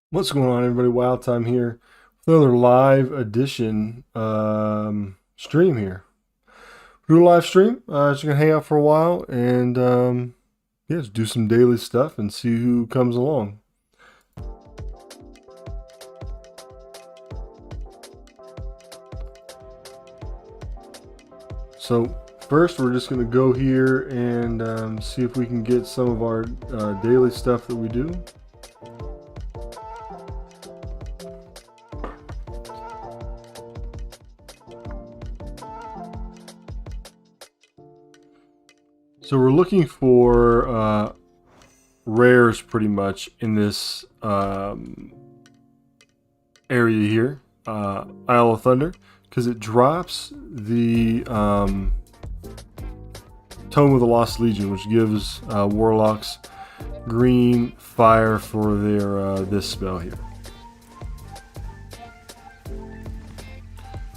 What's going on, everybody? Wild Time here with another live edition stream here. Do a live stream. Just gonna hang out for a while and yeah, just do some daily stuff and see who comes along. So first, we're just gonna go here and see if we can get some of our daily stuff that we do. So we're looking for rares pretty much in this area here, Isle of Thunder, because it drops the Tome of the Lost Legion, which gives warlocks green fire for their this spell here.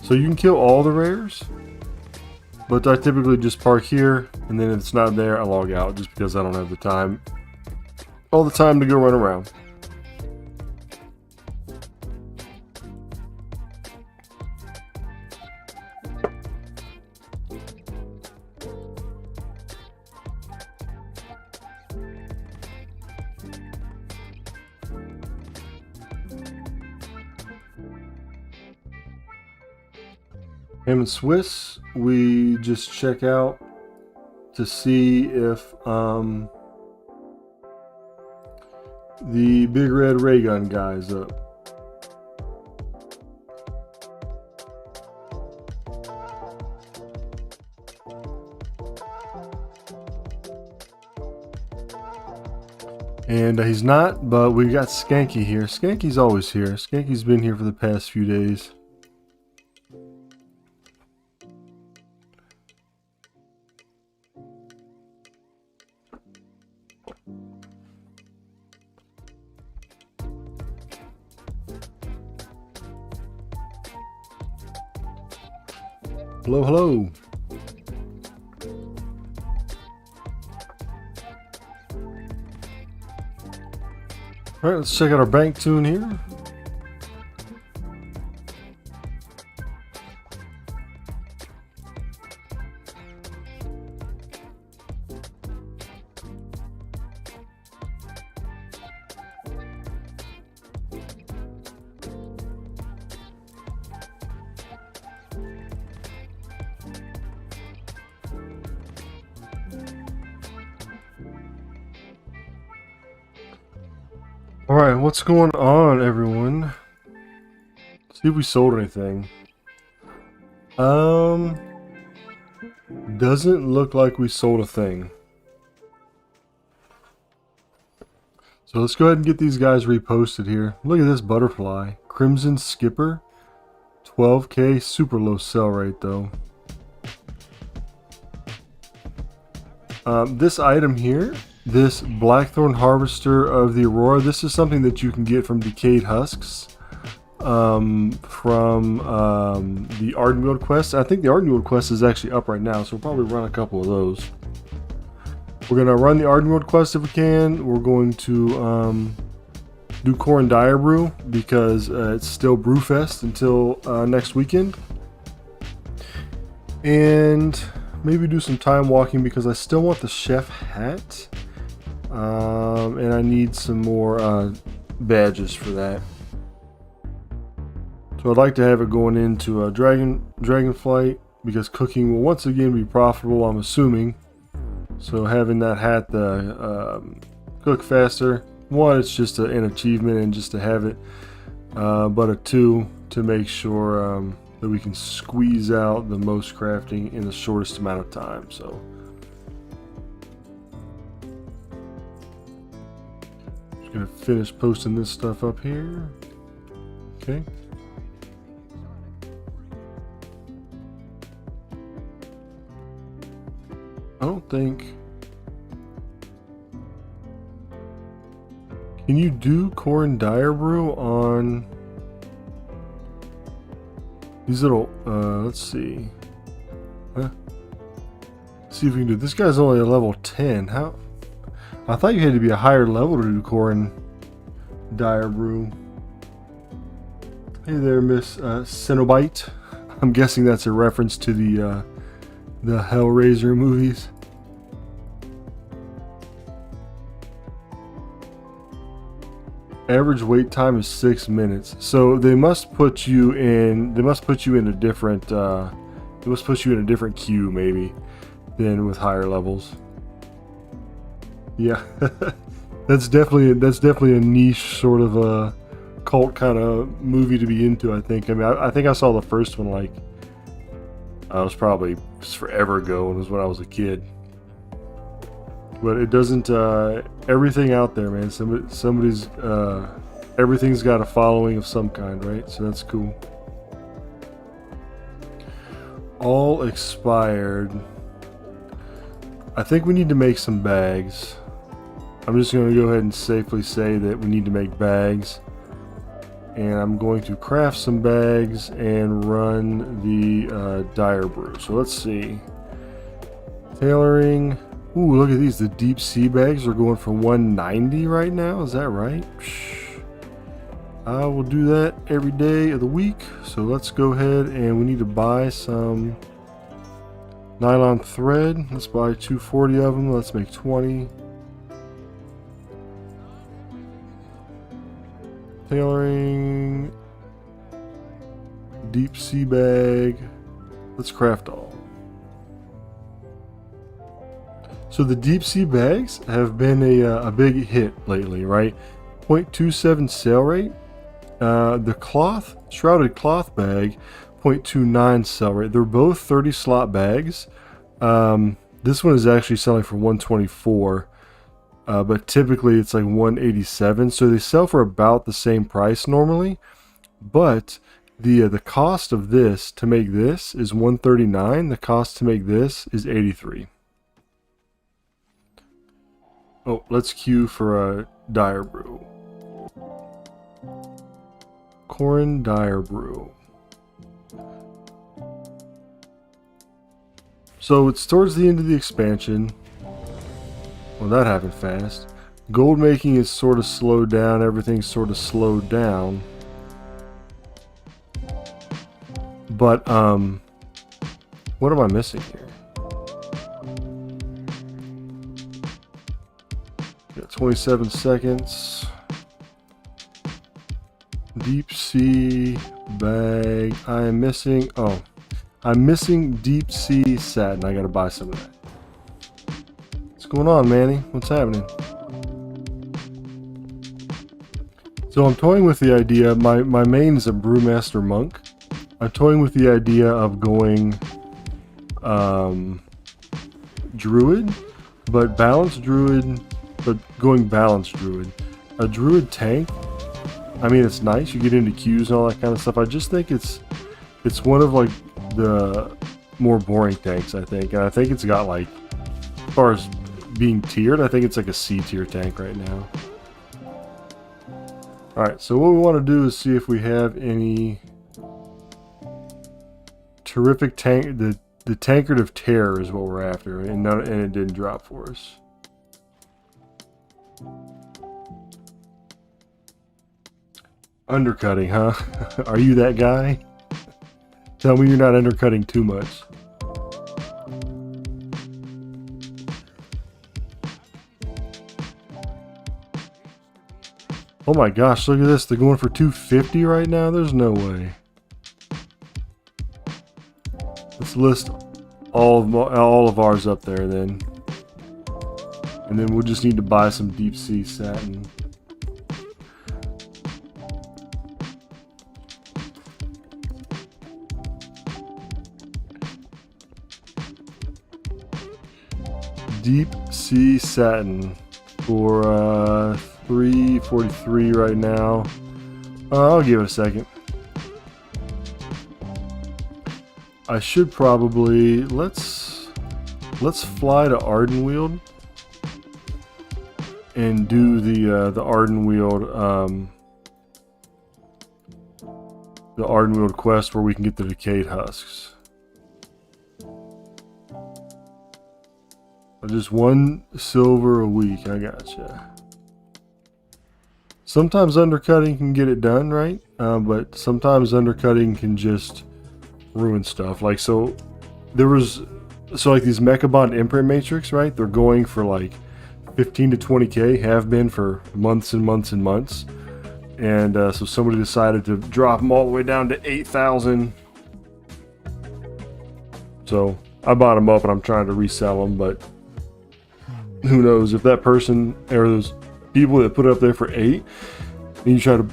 So you can kill all the rares, but I typically just park here, and then if it's not there, I log out just because I don't have the time, all the time to go run around. In Swiss, we just check out to see if the big red ray gun guy is up. And he's not, but we got Skanky here. Skanky's always here. Skanky's been here for the past few days. Hello, hello. All right, let's check out our bank tune here. Alright, what's going on, everyone? See if we sold anything. Doesn't look like we sold a thing. So let's go ahead and get these guys reposted here. Look at this butterfly. Crimson Skipper. 12k, super low sell rate though. This item here, this Blackthorn Harvester of the Aurora, this is something that you can get from Decayed Husks, from the Ardenweald quest. I think the Ardenweald quest is actually up right now, so we'll probably run a couple of those. We're going to run the Ardenweald quest if we can. We're going to do Corn Dire Brew because it's still Brewfest until next weekend. And maybe do some time walking because I still want the chef hat. And I need some more badges for that. So I'd like to have it going into Dragonflight because cooking will once again be profitable, I'm assuming. So having that hat cook faster, one, it's just an achievement and just to have it, but a two, to make sure that we can squeeze out the most crafting in the shortest amount of time. So just gonna finish posting this stuff up here. Okay. I don't think. Can you do Corn Dire Brew on these little, let's see. Huh? See if we can do, this guy's only a level 10. How? I thought you had to be a higher level to do Corn Dire Brew. Hey there, Miss Cenobite. I'm guessing that's a reference to the Hellraiser movies. Average wait time is 6 minutes. So they must put you in. They must put you in a different. They must put you in a different queue, maybe, than with higher levels. Yeah, that's definitely a niche sort of a cult kind of movie to be into. I think. I mean, I think I saw the first one like I was probably just forever ago. It was when I was a kid. But it doesn't. Everything out there, man. Somebody's. Everything's got a following of some kind, right? So that's cool. All expired. I think we need to make some bags. I'm just going to go ahead and safely say that we need to make bags. And I'm going to craft some bags and run the Dire Brew. So let's see. Tailoring. Ooh, look at these. The deep sea bags are going for 190 right now. Is that right? I will do that every day of the week. So let's go ahead and we need to buy some nylon thread. Let's buy 240 of them. Let's make 20. Tailoring. Deep sea bag. Let's craft all. So the deep sea bags have been a big hit lately, right? 0.27 sale rate. The cloth, shrouded cloth bag, 0.29 sell rate. They're both 30 slot bags. This one is actually selling for 124, but typically it's like 187. So they sell for about the same price normally, but the cost of this to make this is 139. The cost to make this is 83. Oh, let's queue for a Dire Brew. Corn Dire Brew. So it's towards the end of the expansion. Well, that happened fast. Gold making is sort of slowed down. Everything's sort of slowed down. But, what am I missing here? Got 27 seconds. Deep sea bag. I am missing. Oh, I'm missing deep sea satin. I gotta buy some of that. What's going on, Manny? What's happening? So I'm toying with the idea. My main is a brewmaster monk. I'm toying with the idea of going druid, but balanced druid. But going balanced druid. A druid tank, I mean, it's nice. You get into queues and all that kind of stuff. I just think it's one of like the more boring tanks, I think. And I think it's got like, as far as being tiered, I think it's like a C tier tank right now. Alright, so what we want to do is see if we have any terrific tank. The Tankard of Terror is what we're after, and it didn't drop for us. Undercutting, huh? Are you that guy? Tell me you're not undercutting too much. Oh my gosh, look at this. They're going for 250 right now? There's no way. Let's list all of ours up there then. And then we'll just need to buy some deep sea satin. Deep sea satin for 343 right now. I'll give it a second. I should probably let's fly to Ardenweald and do the Ardenweald quest where we can get the decayed husks. Just 1 silver a week. I gotcha. Sometimes undercutting can get it done, right? But sometimes undercutting can just ruin stuff. Like, so there was, so like these Mechabond imprint matrix, right? They're going for like 15 to 20K, have been for months and months and months. And so somebody decided to drop them all the way down to 8,000. So I bought them up and I'm trying to resell them, but who knows if that person or those people that put it up there for 8 and you try to,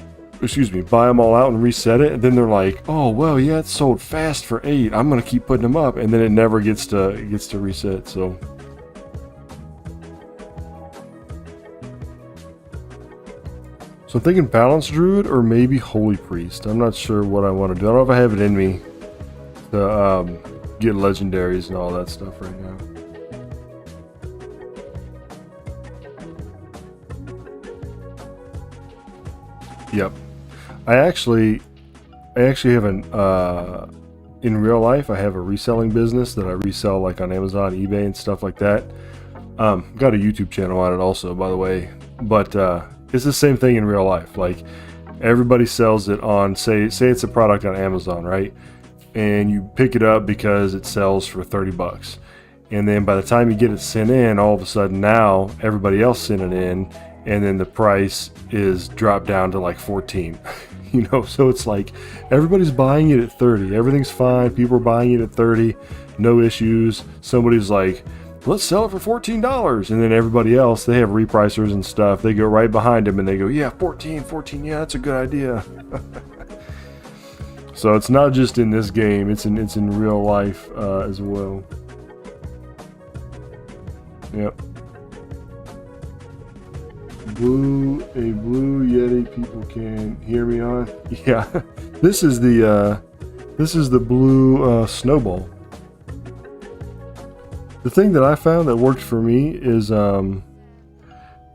buy them all out and reset it, and then they're like, oh well, yeah, it's sold fast for 8, I'm gonna keep putting them up, and then it never gets to reset. So I'm thinking Balanced Druid or maybe Holy Priest. I'm not sure what I want to do. I don't know if I have it in me to get legendaries and all that stuff right now. Yep. I actually have an in real life I have a reselling business that I resell like on Amazon, eBay and stuff like that. Got a YouTube channel on it also, by the way. But it's the same thing in real life. Like everybody sells it on say it's a product on Amazon, right? And you pick it up because it sells for 30 bucks. And then by the time you get it sent in, all of a sudden now everybody else sent it in, and then the price is dropped down to like 14. You know, so it's like everybody's buying it at 30. Everything's fine. People are buying it at 30. No issues. Somebody's like, let's sell it for $14. And then everybody else, they have repricers and stuff. They go right behind them and they go, yeah, 14, yeah, that's a good idea. So it's not just in this game, it's in real life as well. Yep. A blue Yeti people can hear me on. Yeah. This is the blue snowball. The thing that I found that worked for me is and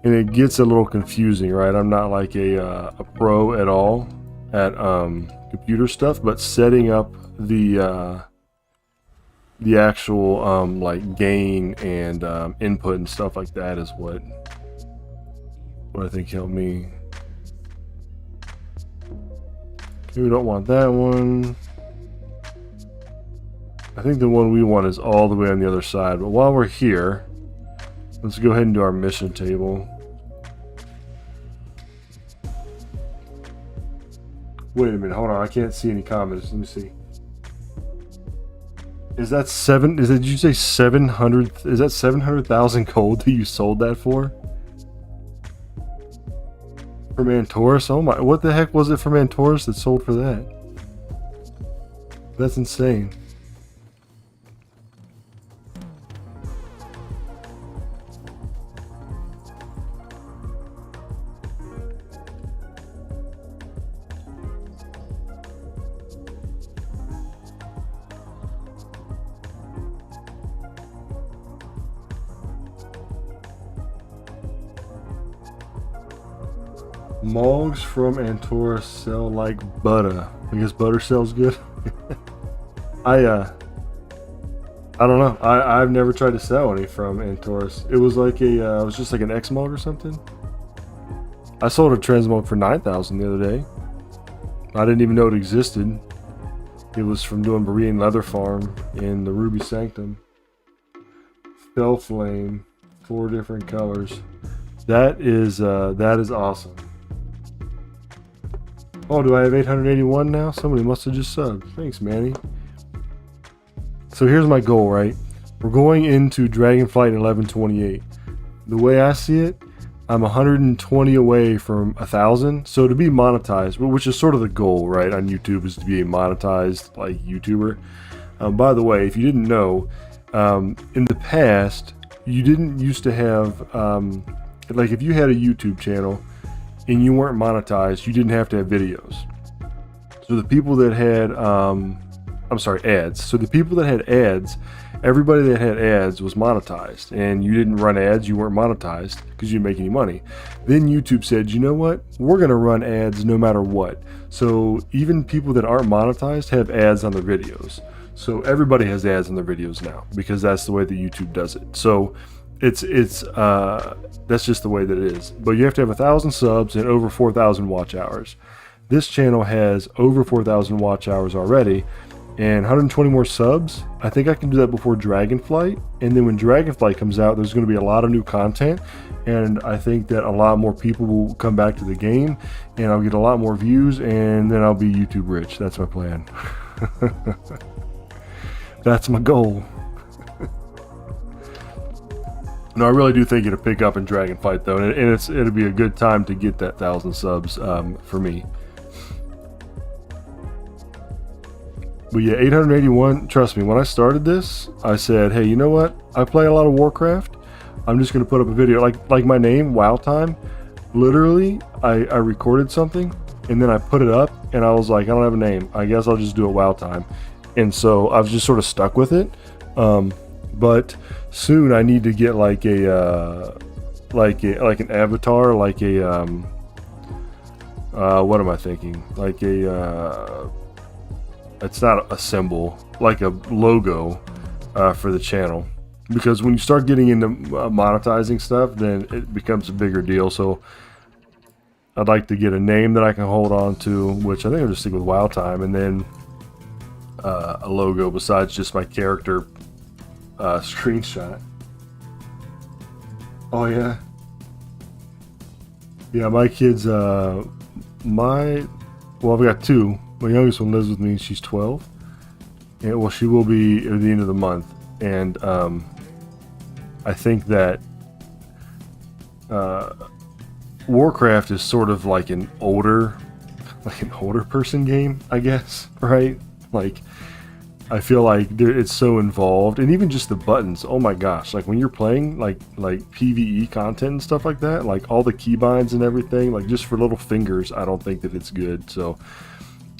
it gets a little confusing, right? I'm not like a pro at all at computer stuff, but setting up the actual like gain and input and stuff like that is what I think helped me. Okay, we don't want that one. I think the one we want is all the way on the other side. But while we're here, let's go ahead and do our mission table. Wait a minute, hold on. I can't see any comments. Let me see. Is that did you say 700? Is that 700,000 gold that you sold that for? For Mantaurus? Oh my, what the heck was it for Mantaurus that sold for that? That's insane. Mogs from Antaurus sell like butter. I guess butter sells good. I don't know. I've never tried to sell any from Antaurus. It was like it was just like an X mog or something. I sold a transmog for 9,000 the other day. I didn't even know it existed. It was from doing Berean Leather Farm in the Ruby Sanctum. Fell Flame, 4 different colors. That is awesome. Oh, do I have 881 now? Somebody must have just subbed. Thanks, Manny. So here's my goal, right? We're going into Dragonflight 1128. The way I see it, I'm 120 away from 1,000. So to be monetized, which is sort of the goal, right, on YouTube, is to be a monetized like YouTuber. By the way, if you didn't know, in the past, you didn't used to have like if you had a YouTube channel and you weren't monetized, you didn't have to have videos. So the people that had ads. So the people that had ads, everybody that had ads was monetized, and you didn't run ads, you weren't monetized because you didn't make any money. Then YouTube said, you know what? We're gonna run ads no matter what. So even people that aren't monetized have ads on their videos. So everybody has ads on their videos now because that's the way that YouTube does it. So it's that's just the way that it is. But you have to have 1,000 subs and over 4,000 watch hours. This channel has over 4,000 watch hours already, and 120 more subs. I think I can do that before Dragonflight, and then when Dragonflight comes out, there's going to be a lot of new content, and I think that a lot more people will come back to the game, and I'll get a lot more views, and then I'll be YouTube rich. That's my plan. That's my goal. No, I really do think it'll pick up in Dragonflight though, and it'll be a good time to get that 1,000 subs for me. But yeah, 881. Trust me, when I started this, I said, hey, you know what? I play a lot of Warcraft. I'm just gonna put up a video like my name, WoW Time. Literally, I recorded something and then I put it up, and I was like, I don't have a name. I guess I'll just do it WoW Time. And so I was just sort of stuck with it. But soon I need to get like a like an avatar, like a what am I thinking? Like a it's not a symbol, like a logo for the channel. Because when you start getting into monetizing stuff, then it becomes a bigger deal. So I'd like to get a name that I can hold on to, which I think I'll just stick with WoW Time, and then a logo besides just my character screenshot. Oh yeah, yeah. My kids, well, I've got two. My youngest one lives with me. She's 12, and well, she will be at the end of the month. And I think that Warcraft is sort of like an older person game, I guess, right? Like, I feel like it's so involved, and even just the buttons. Oh my gosh! Like when you're playing like PvE content and stuff like that, like all the keybinds and everything, like just for little fingers, I don't think that it's good. So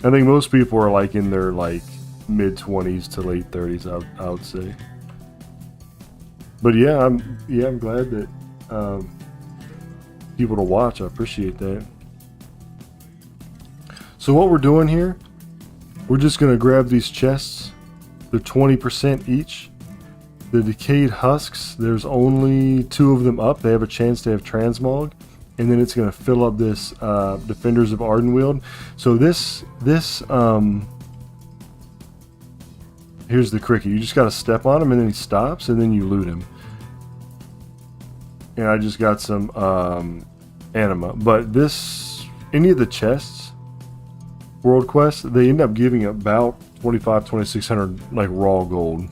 I think most people are like in their like mid-20s to late 30s. I would say. But yeah, I'm glad that people to watch. I appreciate that. So what we're doing here, we're just gonna grab these chests. They're 20% each. The decayed husks, there's only 2 of them up. They have a chance to have transmog, and then it's gonna fill up this Defenders of Ardenweald. So this here's the cricket. You just gotta step on him, and then he stops, and then you loot him. And I just got some anima. But any of the chests, world quests, they end up giving about 2,600 like raw gold.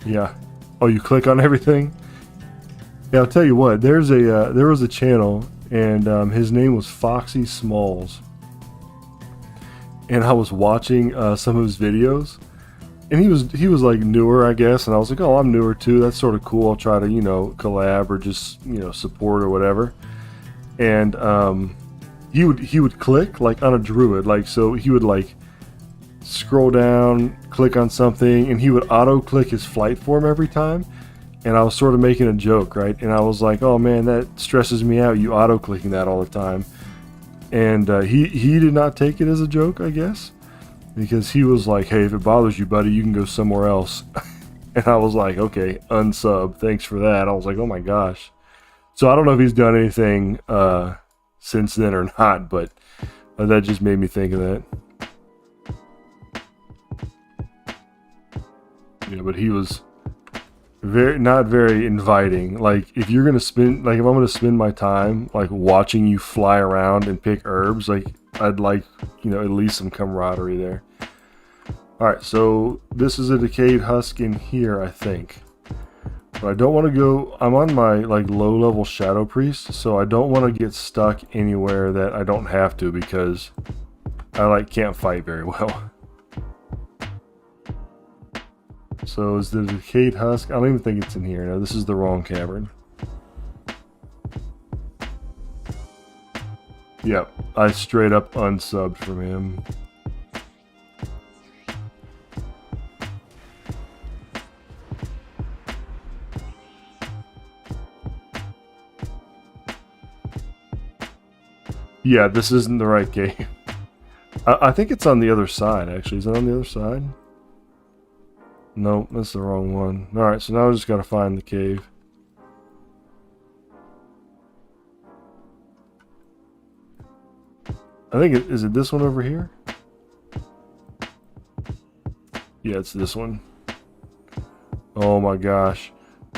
Yeah. Oh, you click on everything? Yeah, I'll tell you what. There was a channel, and his name was Foxy Smalls, and I was watching some of his videos, and he was like newer, I guess, and I was like, oh, I'm newer too. That's sort of cool. I'll try to collab or just support or whatever. And he would click like on a druid, like, so he would like scroll down, click on something, and he would auto click his flight form every time. And I was sort of making a joke, right? And I was like, oh man, that stresses me out, you auto clicking that all the time. And he did not take it as a joke, I guess, because he was like, hey, if it bothers you, buddy, you can go somewhere else. And I was like, okay, unsub, thanks for that. I was like, oh my gosh. So I don't know if he's done anything since then or not, but that just made me think of that. Yeah, but he was not very inviting. Like, if you're gonna spend, like, if I'm gonna spend my time like watching you fly around and pick herbs, like, I'd like, at least some camaraderie there. All right, so this is a decayed husk in here, I think. But I don't want to go. I'm on my like low level shadow priest, so I don't want to get stuck anywhere that I don't have to, because I can't fight very well. So is the decayed husk? I don't even think it's in here. No, this is the wrong cavern. Yep, I straight up unsubbed from him. Yeah, this isn't the right game. I think it's on the other side, actually. Is it on the other side? Nope, that's the wrong one. Alright, so now I just gotta find the cave. I think is it this one over here? Yeah, it's this one. Oh my gosh.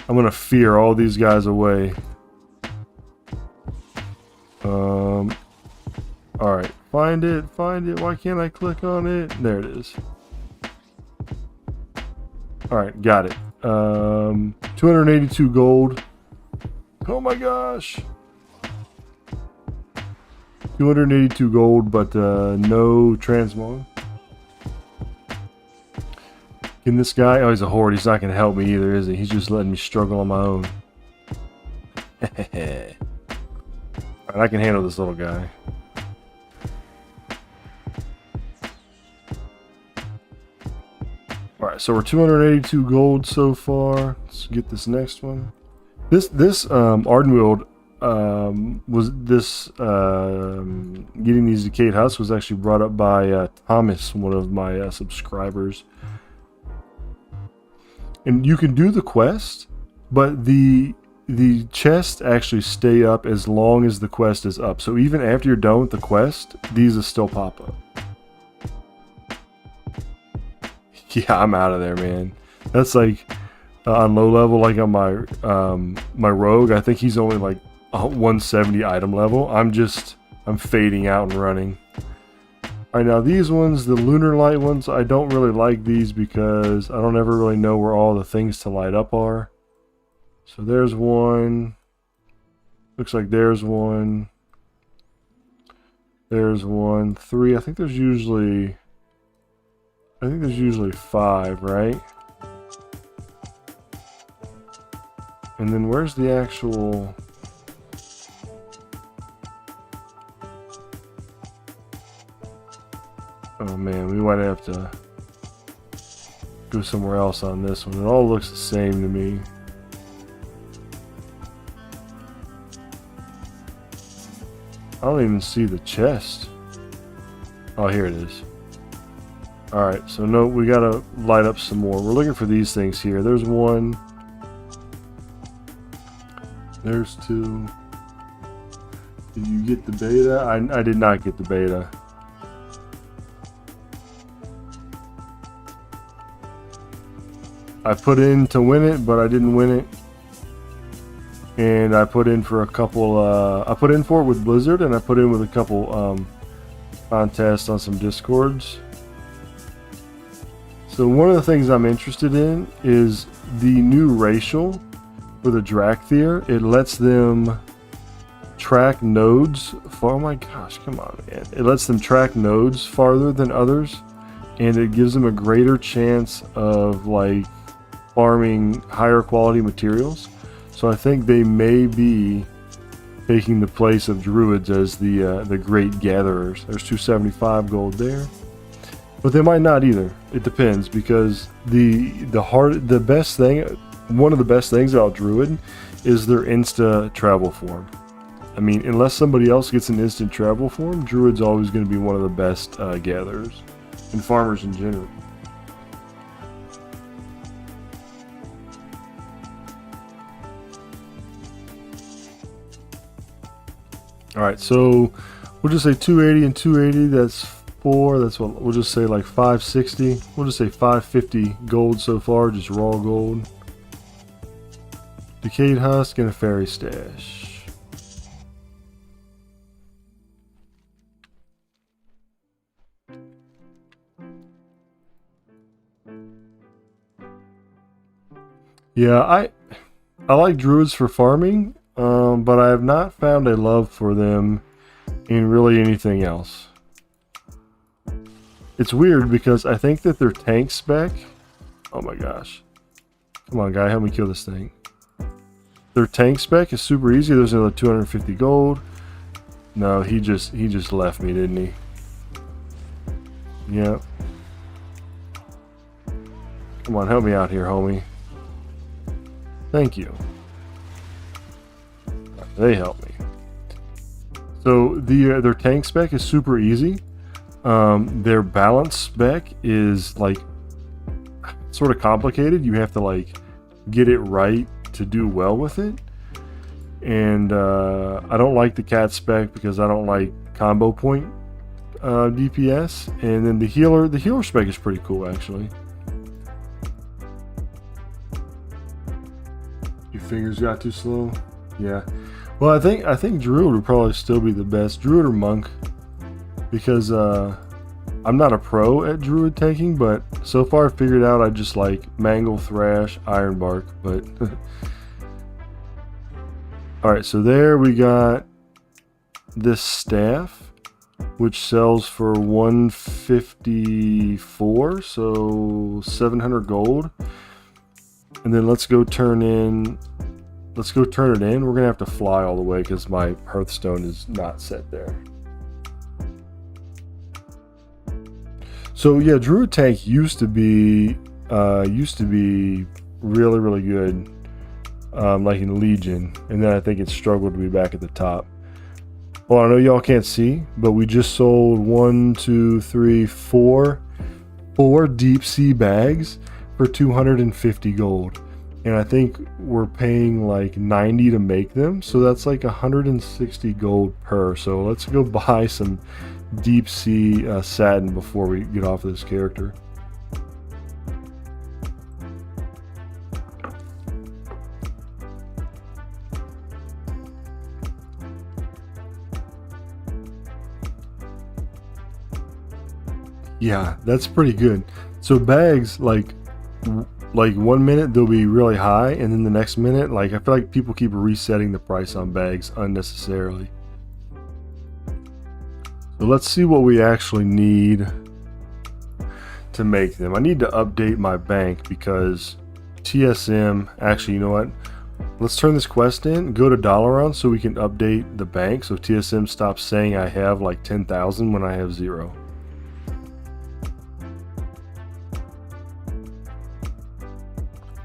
I'm gonna fear all these guys away. Alright, find it. Why can't I click on it? There it is. Alright, got it. 282 gold. Oh my gosh. 282 gold, but no transmog. Can this guy? Oh, he's a horde. He's not going to help me either, is he? He's just letting me struggle on my own. Alright, I can handle this little guy. Alright, so we're 282 gold so far. Let's get this next one. This Ardenweald was this getting these decayed husks was actually brought up by Thomas, one of my subscribers. And you can do the quest, but the chests actually stay up as long as the quest is up. So even after you're done with the quest, these will still pop up. Yeah, I'm out of there, man. That's like on low level, like on my my rogue. I think he's only like 170 item level. I'm fading out and running. Alright, now these ones, the lunar light ones, I don't really like these because I don't ever really know where all the things to light up are. So there's one. Looks like there's one. There's one. 3. I think there's usually 5, right? And then where's the actual... Oh man, we might have to go somewhere else on this one. It all looks the same to me. I don't even see the chest. Oh, here it is. Alright, so no, we gotta light up some more. We're looking for these things here. There's one. There's 2. Did you get the beta? I did not get the beta. I put in to win it, but I didn't win it. And I put in for a couple, I put in for it with Blizzard, and I put in with a couple contests on some Discords. So one of the things I'm interested in is the new racial for the Drakthir. It lets them track nodes far. Oh my gosh, come on, man. It lets them track nodes farther than others, and it gives them a greater chance of like farming higher quality materials. So I think they may be taking the place of druids as the great gatherers. There's 275 gold there, but they might not either. It depends, because the best thing, one of the best things about druid is their insta travel form. I mean, unless somebody else gets an instant travel form, druid's always going to be one of the best gatherers and farmers in general. Alright, so we'll just say 280 and 280, that's 4, that's what we'll just say, like 560. We'll just say 550 gold so far, just raw gold. Decayed husk and a fairy stash. Yeah, I like druids for farming. But I have not found a love for them in really anything else. It's weird because I think that their tank spec... Oh my gosh. Come on, guy, help me kill this thing. Their tank spec is super easy. There's another 250 gold. No, he just left me, didn't he? Yep. Come on, help me out here, homie. Thank you. They help me. So their tank spec is super easy. Their balance spec is like sort of complicated. You have to like get it right to do well with it. And I don't like the cat spec because I don't like combo point DPS. And then the healer spec is pretty cool actually. Your fingers got too slow. Yeah. Well, I think Druid would probably still be the best. Druid or Monk, because I'm not a pro at Druid tanking, but so far I figured out I just like Mangle, Thrash, Ironbark. But all right, so there we got this staff, which sells for 154, so 700 gold. And then let's go turn it in. We're gonna have to fly all the way because my Hearthstone is not set there. So yeah, Druid tank used to be really, really good, like in Legion, and then I think it struggled to be back at the top. Well, I know y'all can't see, but we just sold 4 deep sea bags for 250 gold. And I think we're paying like 90 to make them, so that's like 160 gold per. So let's go buy some deep sea satin before we get off of this character. Yeah, that's pretty good. So bags, like 1 minute they'll be really high, and then the next minute, like, I feel like people keep resetting the price on bags unnecessarily. So let's see what we actually need to make them. I need to update my bank because TSM, actually, you know what? Let's turn this quest in, go to Dalaran so we can update the bank so TSM stops saying I have like 10,000 when I have 0.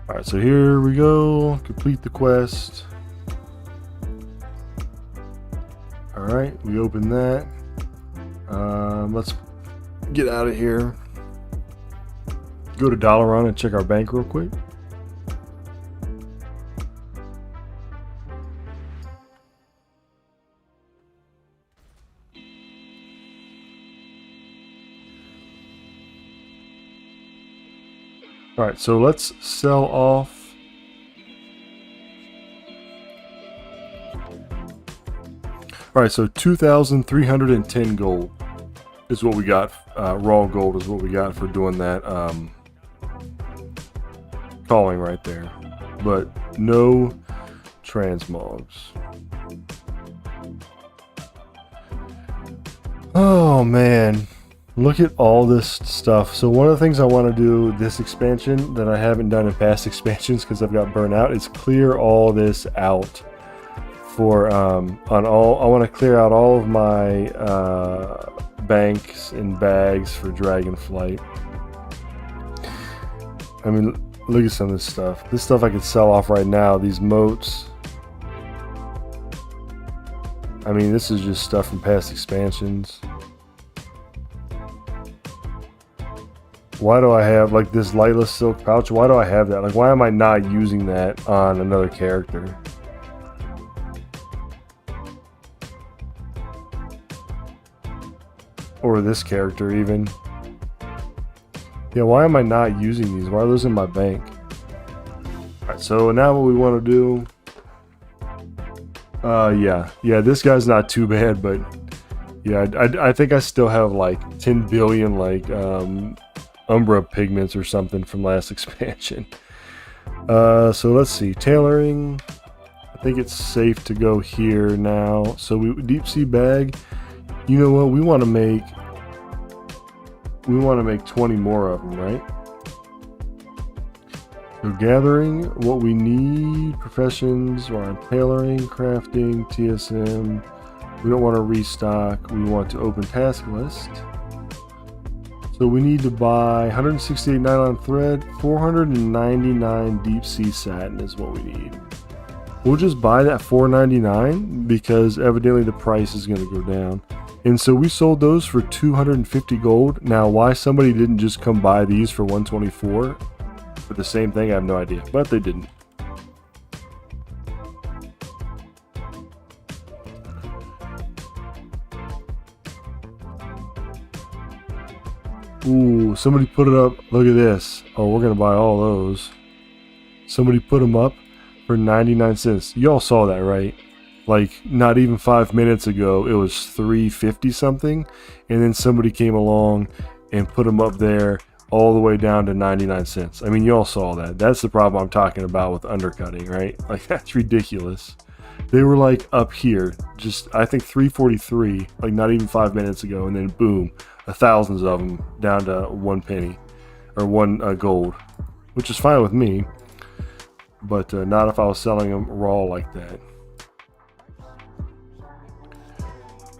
Alright, so here we go. Complete the quest. Alright, we open that. Let's get out of here. Go to Dalaran and check our bank real quick. Alright, so let's sell off. Alright, so 2,310 gold is what we got. Raw gold is what we got for doing that calling right there. But no transmogs. Oh man. Look at all this stuff. So one of the things I want to do this expansion that I haven't done in past expansions because I've got burnt out is clear all this out for I want to clear out all of my banks and bags for Dragonflight. I mean, look at some of this stuff. This stuff I could sell off right now. These moats. I mean, this is just stuff from past expansions. Why do I have like this lightless silk pouch? Why do I have that? Like, why am I not using that on another character? Or this character even. Yeah, why am I not using these? Why are those in my bank? Alright, so now what we want to do... Yeah, this guy's not too bad, but... Yeah, I think I still have like 10 billion like Umbra pigments or something from last expansion. So let's see, tailoring. I think it's safe to go here now. So we deep sea bag. You know what? We want to make 20 more of them, right? So gathering what we need, professions. We're on tailoring, crafting, TSM. We don't want to restock. We want to open task list. So we need to buy 168 nylon thread, 499 deep sea satin is what we need. We'll just buy that $4.99 because evidently the price is going to go down. And so we sold those for 250 gold. Now, why somebody didn't just come buy these for 124, for the same thing? I have no idea, but they didn't. Ooh, somebody put it up. Look at this. Oh, we're gonna buy all those. Somebody put them up for 99 cents. Y'all saw that, right? Like, not even 5 minutes ago, it was $3.50 something, and then somebody came along and put them up there all the way down to 99 cents. I mean, y'all saw that. That's the problem I'm talking about with undercutting, right? Like, that's ridiculous. They were like up here, just I think 3.43, like not even 5 minutes ago, and then boom, thousands of them down to 1 penny or 1 gold, which is fine with me, but not if I was selling them raw like that.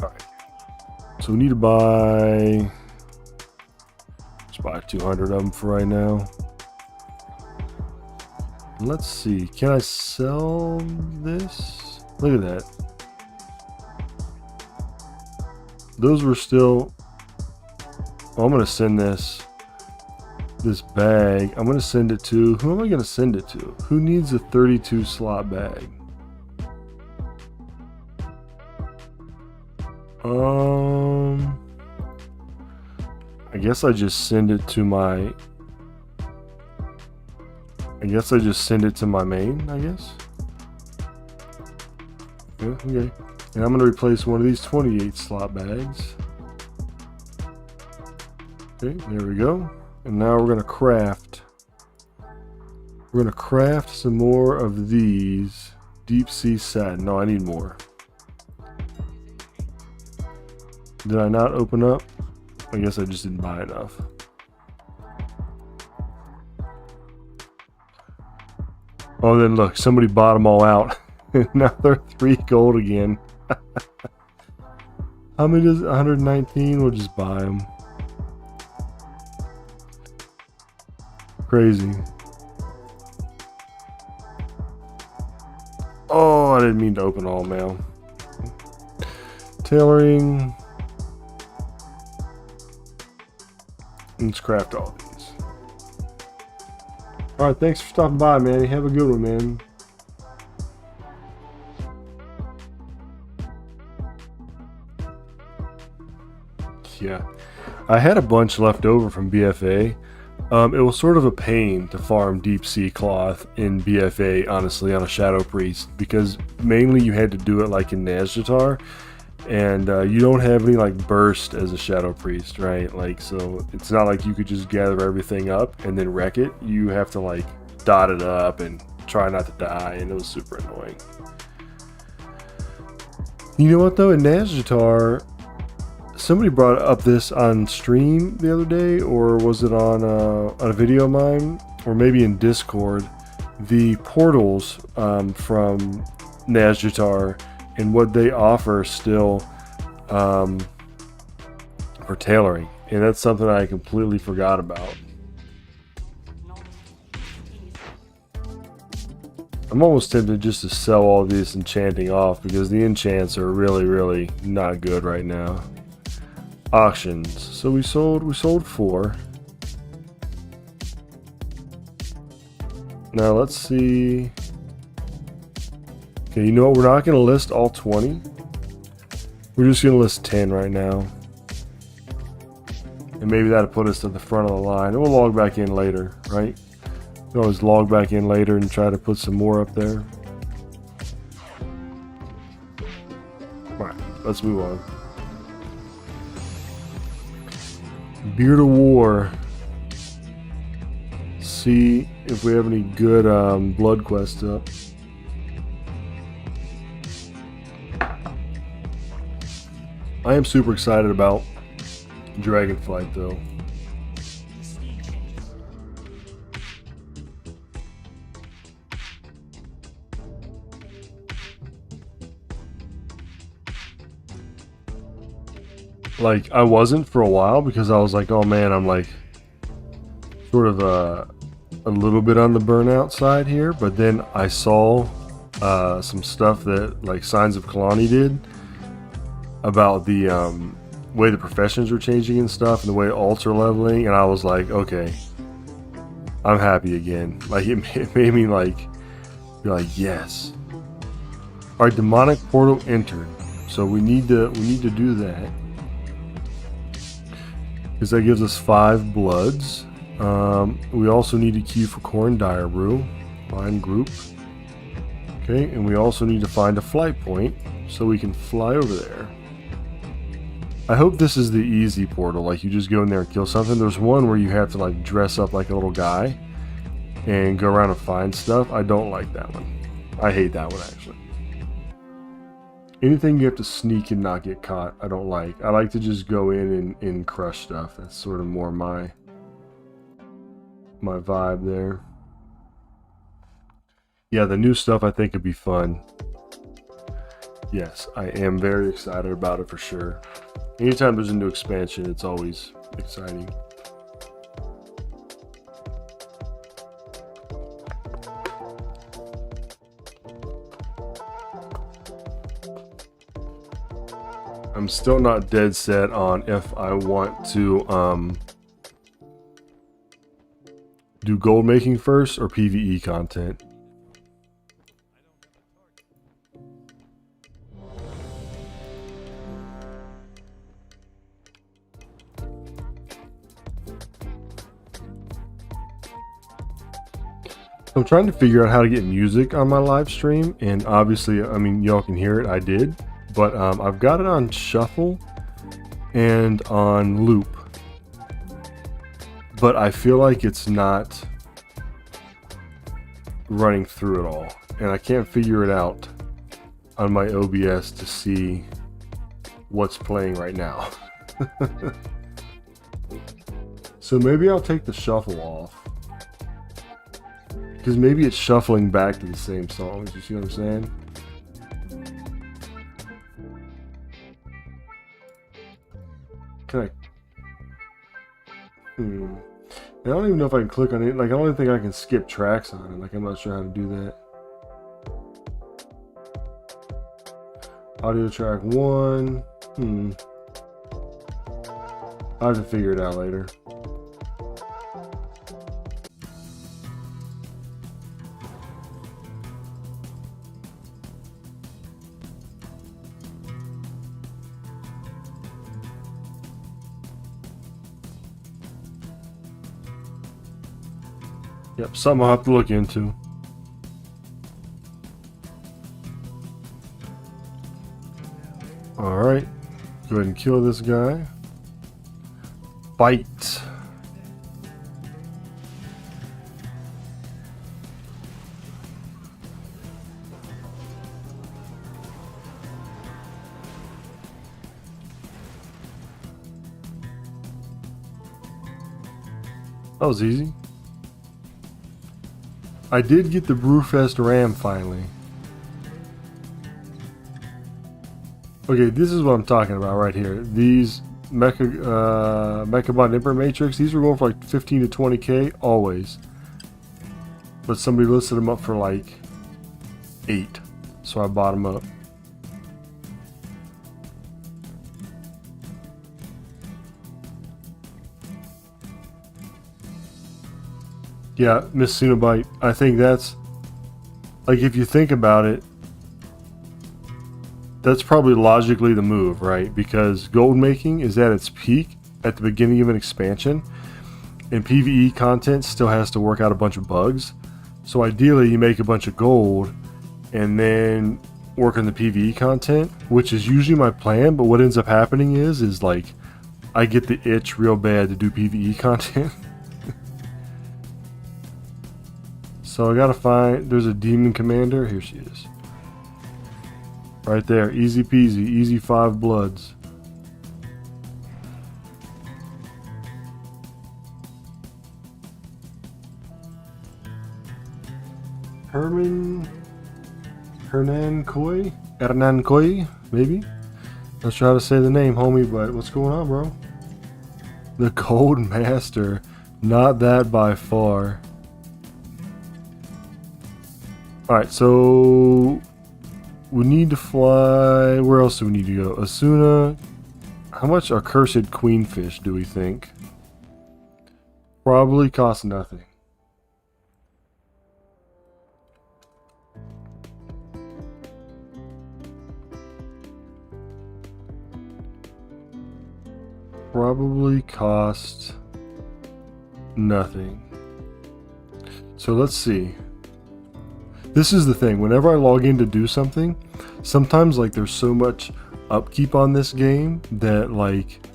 All right, so we need to buy. Let's buy 200 of them for right now. Let's see, can I sell this? Look at that. Those were still. Oh, I'm gonna send this bag. I'm gonna send it to. Who am I gonna send it to? Who needs a 32 slot bag? I guess I just send it to my. I guess I just send it to my main. I guess. Yeah, okay. And I'm gonna replace one of these 28 slot bags. Okay, there we go. And now we're gonna craft. We're gonna craft some more of these deep sea satin. No, I need more. Did I not open up? I guess I just didn't buy enough. Oh, then look, somebody bought them all out. Now they're 3 gold again. How many is it? 119? We'll just buy them. Crazy. Oh, I didn't mean to open all mail. Tailoring. Let's craft all these. Alright, thanks for stopping by, man. Have a good one, man. Yeah. I had a bunch left over from BFA. It was sort of a pain to farm deep sea cloth in BFA, honestly, on a Shadow Priest, because mainly you had to do it like in Nazjatar, and you don't have any like burst as a Shadow Priest, right? Like, so it's not like you could just gather everything up and then wreck it. You have to like dot it up and try not to die, and it was super annoying. You know what though, in Nazjatar, somebody brought up this on stream the other day, or was it on a video of mine, or maybe in Discord, the portals from Nazjatar and what they offer still for tailoring, and that's something I completely forgot about. I'm almost tempted just to sell all this enchanting off, because the enchants are really not good right now. Auctions. So we sold 4. Now let's see. Okay, you know what? We're not going to list all 20. We're just going to list 10 right now. And maybe that'll put us at the front of the line. And we'll log back in later, right? We can always log back in later and try to put some more up there. Alright, let's move on. Beard of War. See if we have any good blood quests up. I am super excited about Dragonflight though. Like, I wasn't for a while, because I was like, oh man, I'm like sort of a little bit on the burnout side here. But then I saw some stuff that like Signs of Kalani did about the way the professions were changing and stuff, and the way alts are leveling, and I was like, okay, I'm happy again. Like it made me like be like, yes. All right, demonic portal entered. So we need to do that because that gives us 5 bloods. We also need to queue for Corn Dire Brew, line group. Okay, and we also need to find a flight point so we can fly over there. I hope this is the easy portal, like you just go in there and kill something. There's one where you have to like dress up like a little guy and go around and find stuff. I don't like that one. I hate that one actually. Anything you have to sneak and not get caught, I don't like. I like to just go in and crush stuff. That's sort of more my vibe there. Yeah, the new stuff I think would be fun. Yes, I am very excited about it for sure. Anytime there's a new expansion, it's always exciting. I'm still not dead set on if I want to do gold making first or PvE content. I'm trying to figure out how to get music on my live stream, and obviously, I mean, y'all can hear it, I did, but I've got it on shuffle and on loop, but I feel like it's not running through it all, and I can't figure it out on my OBS to see what's playing right now. So maybe I'll take the shuffle off. Because maybe it's shuffling back to the same songs, you see what I'm saying? Can I... I don't even know if I can click on it. Like, I don't even think I can skip tracks on it. Like, I'm not sure how to do that. Audio track 1. I'll have to figure it out later. Yep, something I'll have to look into. Alright, go ahead and kill this guy. Bite. That was easy. I did get the Brewfest Ram finally. Okay, this is what I'm talking about right here. These Mechabot Emperor Matrix, these were going for like 15 to 20k always. But somebody listed them up for like 8. So I bought them up. Yeah, Miss Cenobite, I think that's, like, if you think about it, that's probably logically the move, right? Because gold making is at its peak at the beginning of an expansion, and PvE content still has to work out a bunch of bugs. So ideally, you make a bunch of gold, and then work on the PvE content, which is usually my plan, but what ends up happening is like, I get the itch real bad to do PvE content. So I gotta find, there's a demon commander. Here she is. Right there, easy peasy, easy 5 bloods. Hernan Coy, maybe? Not sure how to say the name, homie, but what's going on, bro? The Cold Master, not that by far. Alright, so we need to fly. Where else do we need to go? Asuna. How much accursed queenfish do we think? Probably cost nothing. probably cost nothing. So let's see. This is the thing. Whenever I log in to do something, sometimes like there's so much upkeep on this game that like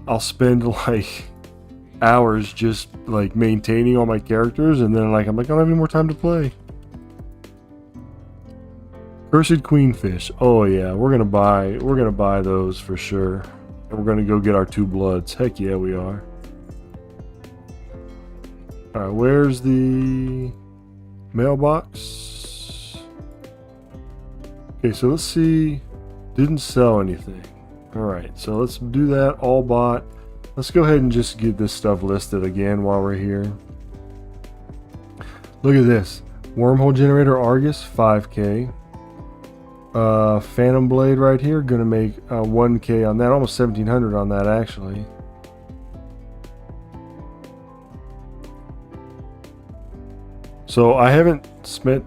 I'll spend like hours just like maintaining all my characters, and then like I'm like, I don't have any more time to play. Cursed Queenfish. Oh yeah, we're gonna buy those for sure. And we're gonna go get our 2 bloods. Heck yeah, we are. Alright, where's the mailbox? Okay, so let's see. Didn't sell anything. Alright, so let's do that. All bought. Let's go ahead and just get this stuff listed again while we're here. Look at this. Wormhole generator Argus, 5k. Phantom Blade right here, gonna make 1k on that, almost 1700 on that actually. So I haven't spent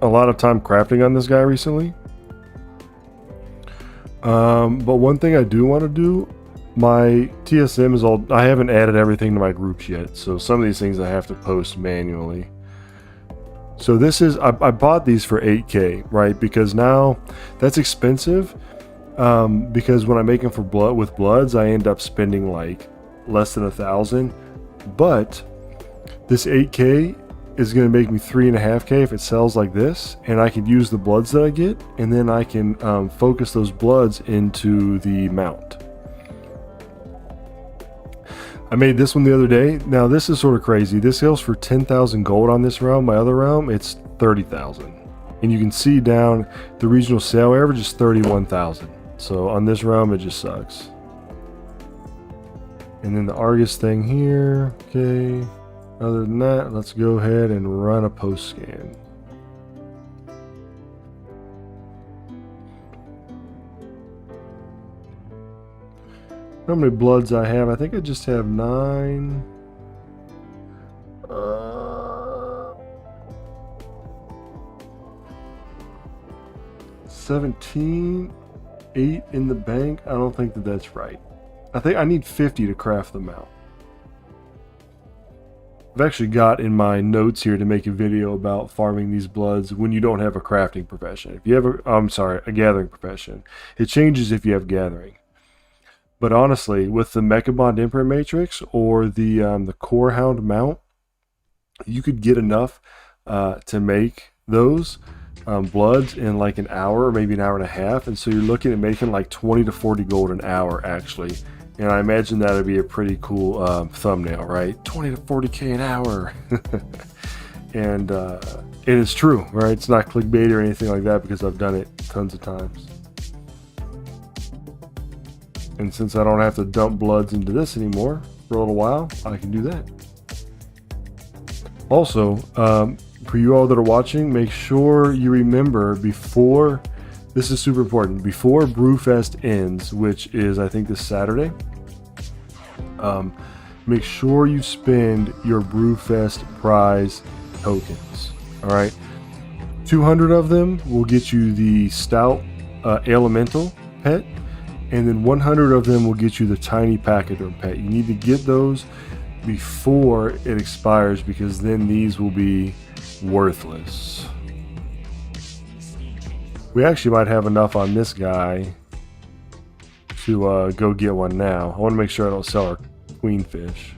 a lot of time crafting on this guy recently. But one thing I do want to do, my TSM is all, I haven't added everything to my groups yet, so some of these things I have to post manually. So this is, I bought these for 8k, right? Because now that's expensive. Because when I make them for with bloods, I end up spending like less than 1,000. But this 8k is going to make me 3.5k if it sells like this, and I can use the bloods that I get, and then I can focus those bloods into the mount. I made this one the other day. Now this is sort of crazy. This sells for 10,000 gold on this realm. My other realm, it's 30,000. And you can see down the regional sale average is 31,000. So on this realm, it just sucks. And then the Argus thing here. Okay. Other than that, let's go ahead and run a post scan. How many bloods I have? I think I just have 9. 17, 8 in the bank. I don't think that that's right. I think I need 50 to craft them out. I've actually got in my notes here to make a video about farming these bloods when you don't have a crafting profession. If you have a gathering profession, it changes if you have gathering. But honestly, with the Mechabond Imprint Matrix or the Core Hound mount, you could get enough to make those bloods in like an hour or maybe an hour and a half. And so you're looking at making like 20 to 40 gold an hour actually. And I imagine that would be a pretty cool thumbnail, right? 20 to 40k an hour. And it is true, right? It's not clickbait or anything like that because I've done it tons of times. And since I don't have to dump bloods into this anymore for a little while, I can do that. Also, for you all that are watching, make sure you remember before, this is super important, before Brewfest ends, which is I think this Saturday, make sure you spend your Brewfest prize tokens. Alright, 200 of them will get you the Stout Elemental pet, and then 100 of them will get you the Tiny Pachyderm pet. You need to get those before it expires because then these will be worthless. We actually might have enough on this guy to go get one now. I want to make sure I don't sell our queenfish.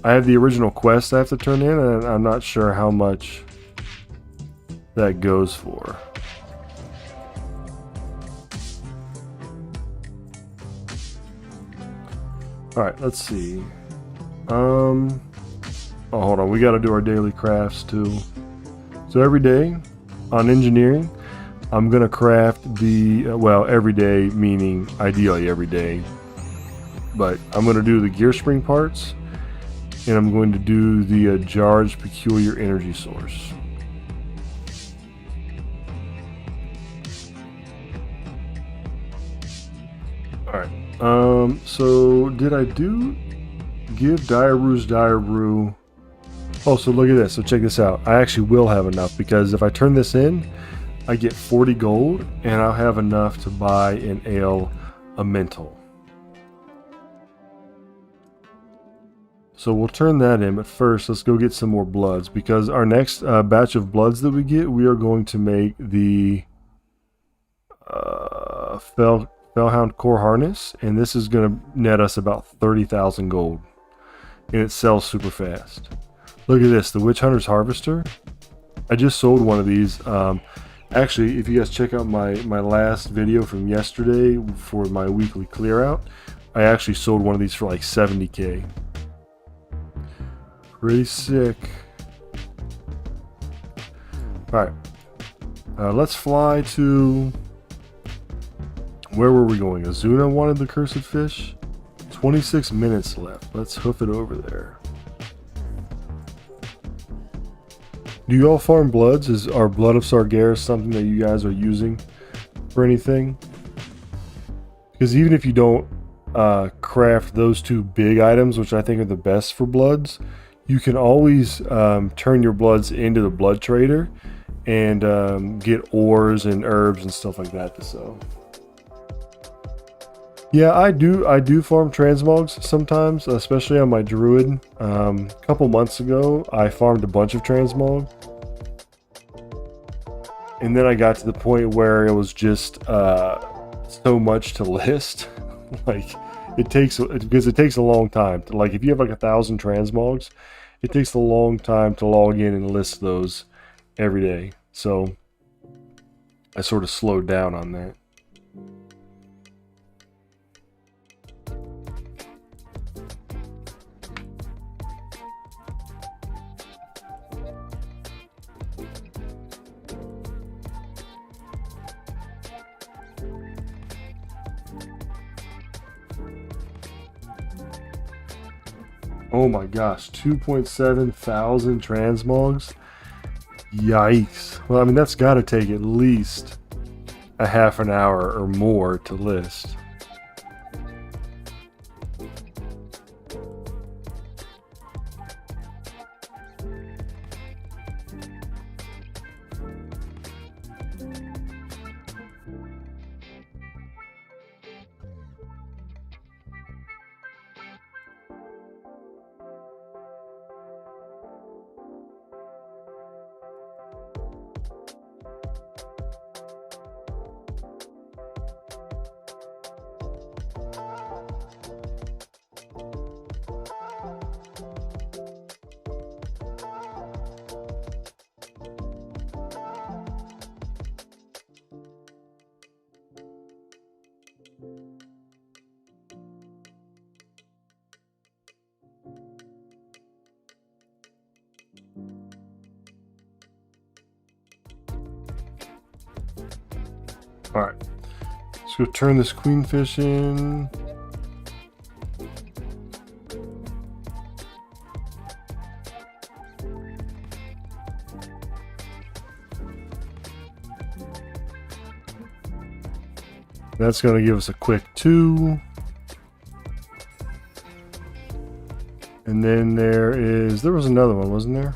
I have the original quest I have to turn in, and I'm not sure how much that goes for. Alright, let's see. Oh, hold on. We got to do our daily crafts too. So every day on engineering, I'm going to craft the, well, every day, meaning ideally every day. But I'm going to do the gear spring parts, and I'm going to do the Jar's peculiar energy source. Alright. So did I give Diaroo's Dire Brew? Oh, so look at this. So check this out. I actually will have enough because if I turn this in, I get 40 gold, and I'll have enough to buy an ale elemental. So we'll turn that in, but first let's go get some more bloods, because our next batch of bloods that we get, we are going to make the Fellhound Core Harness, and this is going to net us about 30,000 gold, and it sells super fast. Look at this, the Witch Hunter's Harvester. I just sold one of these. Actually, if you guys check out my last video from yesterday for my weekly clear out, I actually sold one of these for like 70k. Pretty sick. Alright. Let's fly to... Where were we going? Azuna wanted the Cursed Fish. 26 minutes left. Let's hoof it over there. Do you all farm bloods? Is our Blood of Sargeras something that you guys are using for anything? Because even if you don't craft those two big items, which I think are the best for bloods, you can always turn your bloods into the blood trader and get ores and herbs and stuff like that to sell. Yeah, I do farm transmogs sometimes, especially on my druid. A couple months ago, I farmed a bunch of transmog, and then I got to the point where it was just so much to list. Like it takes a long time. Like if you have like 1,000 transmogs, it takes a long time to log in and list those every day. So I sort of slowed down on that. Oh my gosh, 2.7 thousand transmogs? Yikes. Well, I mean, that's got to take at least a half an hour or more to list. Alright, let's go turn this queenfish in. That's going to give us a quick 2. And then there was another one, wasn't there?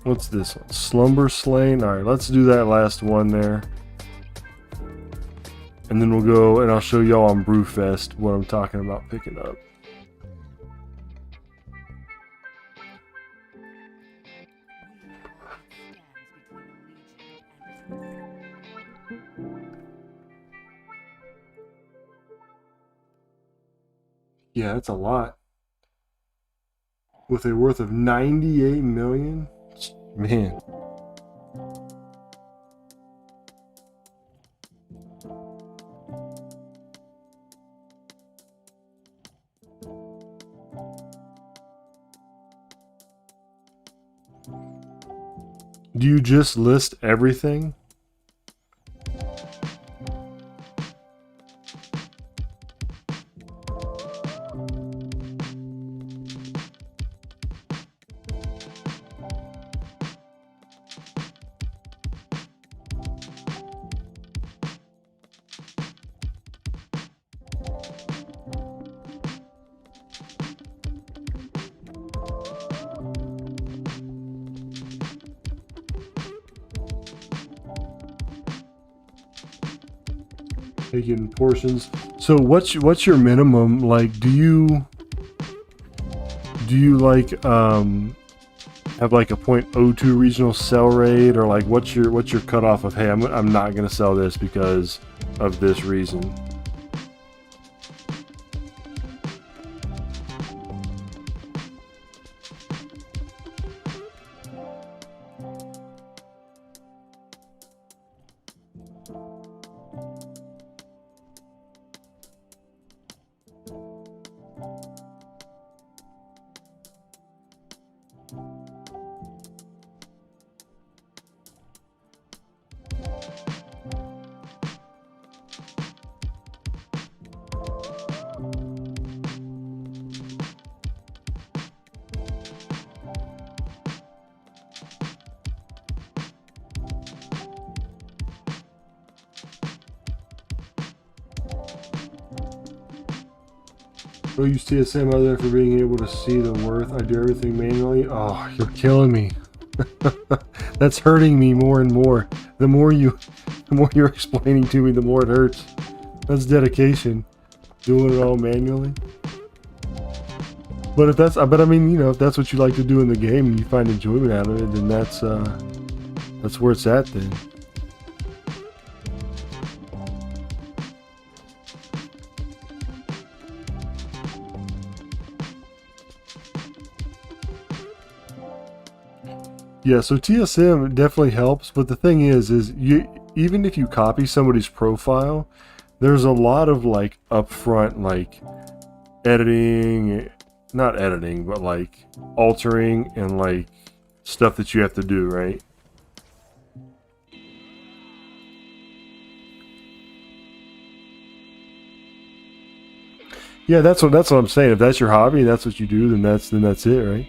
What's this one? Slumber Slain. Alright, let's do that last one there. And then we'll go and I'll show y'all on Brewfest what I'm talking about picking up. Yeah, that's a lot. With a worth of 98 million? Man. Do you just list everything? take it in portions. So what's your minimum? Like, do you like have like a .02 regional sell rate, or like what's your cutoff of, hey, I'm not gonna sell this because of this reason? Will use TSM out there for being able to see the worth. I do everything manually. Oh, you're killing me. That's hurting me more and more. The more you're explaining to me, the more it hurts. That's dedication. Doing it all manually. But if that's, but I mean, you know, if that's what you like to do in the game and you find enjoyment out of it, then that's where it's at then. Yeah, so TSM definitely helps, but the thing is you, even if you copy somebody's profile, there's a lot of like upfront like editing, not editing, but like altering and like stuff that you have to do, right? Yeah, that's what I'm saying. If that's your hobby, that's what you do, then that's it, right?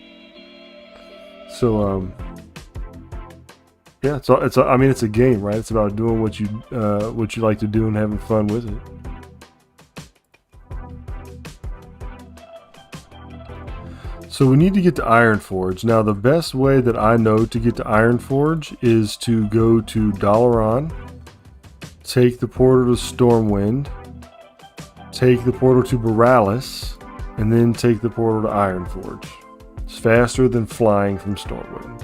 So yeah, I mean, it's a game, right? It's about doing what you like to do and having fun with it. So we need to get to Ironforge. Now, the best way that I know to get to Ironforge is to go to Dalaran, take the portal to Stormwind, take the portal to Borealis, and then take the portal to Ironforge. It's faster than flying from Stormwind.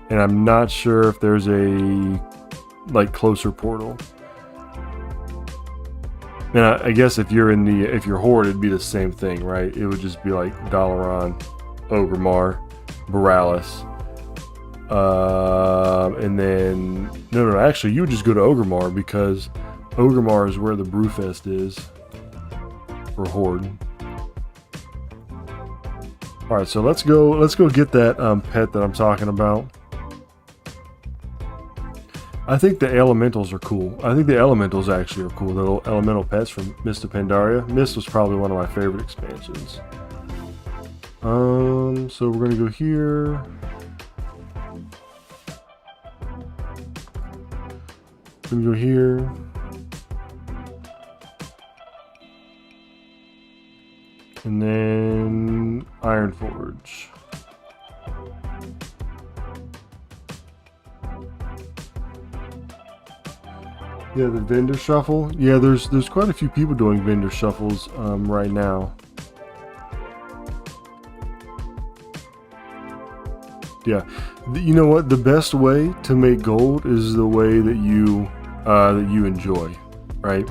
And I'm not sure if there's a like closer portal. And I guess if you're Horde, it'd be the same thing, right? It would just be like Dalaran, Orgrimmar, Borealis, and then no, actually, you would just go to Orgrimmar because Orgrimmar is where the Brewfest is for Horde. All right, so let's go get that pet that I'm talking about. I think the elementals are cool. I think the elementals actually are cool. The little elemental pets from Mist of Pandaria. Mist was probably one of my favorite expansions. So we're gonna go here. Gonna go here. And then Ironforge. Yeah, the vendor shuffle. Yeah, there's quite a few people doing vendor shuffles right now. Yeah, you know what? The best way to make gold is the way that you enjoy, right?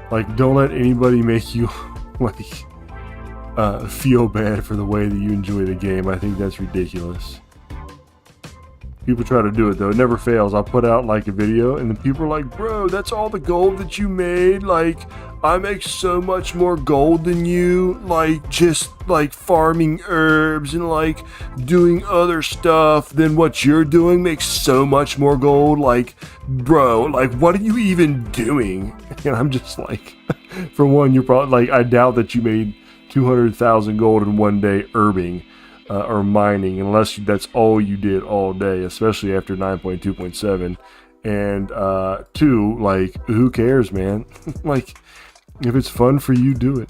Like, don't let anybody make you like feel bad for the way that you enjoy the game. I think that's ridiculous. People try to do it though. It never fails. I'll put out like a video and then people are like, bro, that's all the gold that you made? Like, I make so much more gold than you. Like, just like farming herbs and like doing other stuff than what you're doing makes so much more gold. Like, bro, like, what are you even doing? And I'm just like, for one, you're probably like, I doubt that you made 200,000 gold in one day herbing. Or mining, unless that's all you did all day, especially after 9.2.7. And 2, like, who cares, man? Like, if it's fun for you, do it.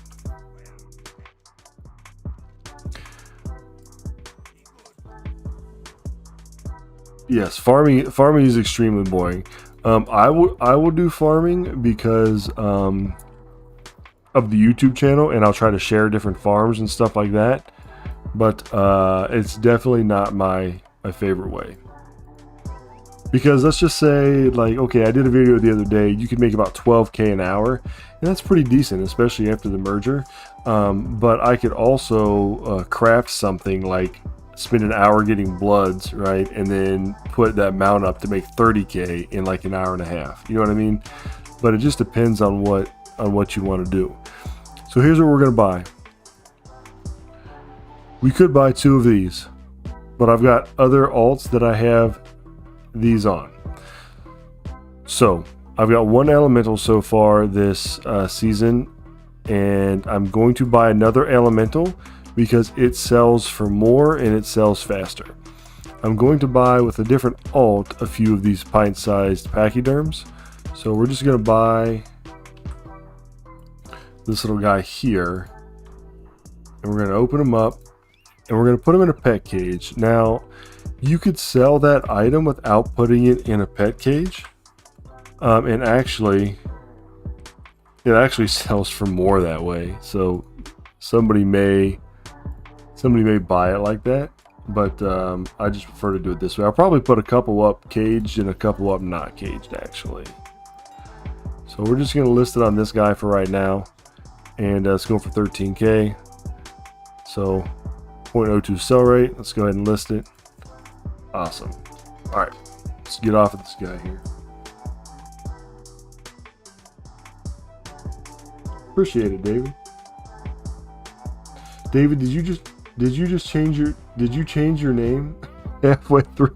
Yes, farming is extremely boring. I will do farming because of the YouTube channel, and I'll try to share different farms and stuff like that. But it's definitely not my favorite way. Because let's just say, like, okay, I did a video the other day. You could make about 12K an hour, and that's pretty decent, especially after the merger. But I could also craft something like spend an hour getting bloods, right, and then put that mount up to make 30K in like an hour and a half. You know what I mean? But it just depends on what you want to do. So here's what we're gonna buy. We could buy 2 of these, but I've got other alts that I have these on. So I've got 1 elemental so far this season, and I'm going to buy another elemental because it sells for more and it sells faster. I'm going to buy with a different alt a few of these pint-sized pachyderms. So we're just going to buy this little guy here, and we're going to open him up, and we're going to put him in a pet cage. Now, you could sell that item without putting it in a pet cage, and actually, it actually sells for more that way. So somebody may buy it like that, but I just prefer to do it this way. I'll probably put a couple up caged and a couple up not caged, actually. So we're just going to list it on this guy for right now, and let's go for 13K. So 0.02 sell rate. Let's go ahead and list it. Awesome. All right, let's get off of this guy here. Appreciate it, David. David, did you just change your name halfway through?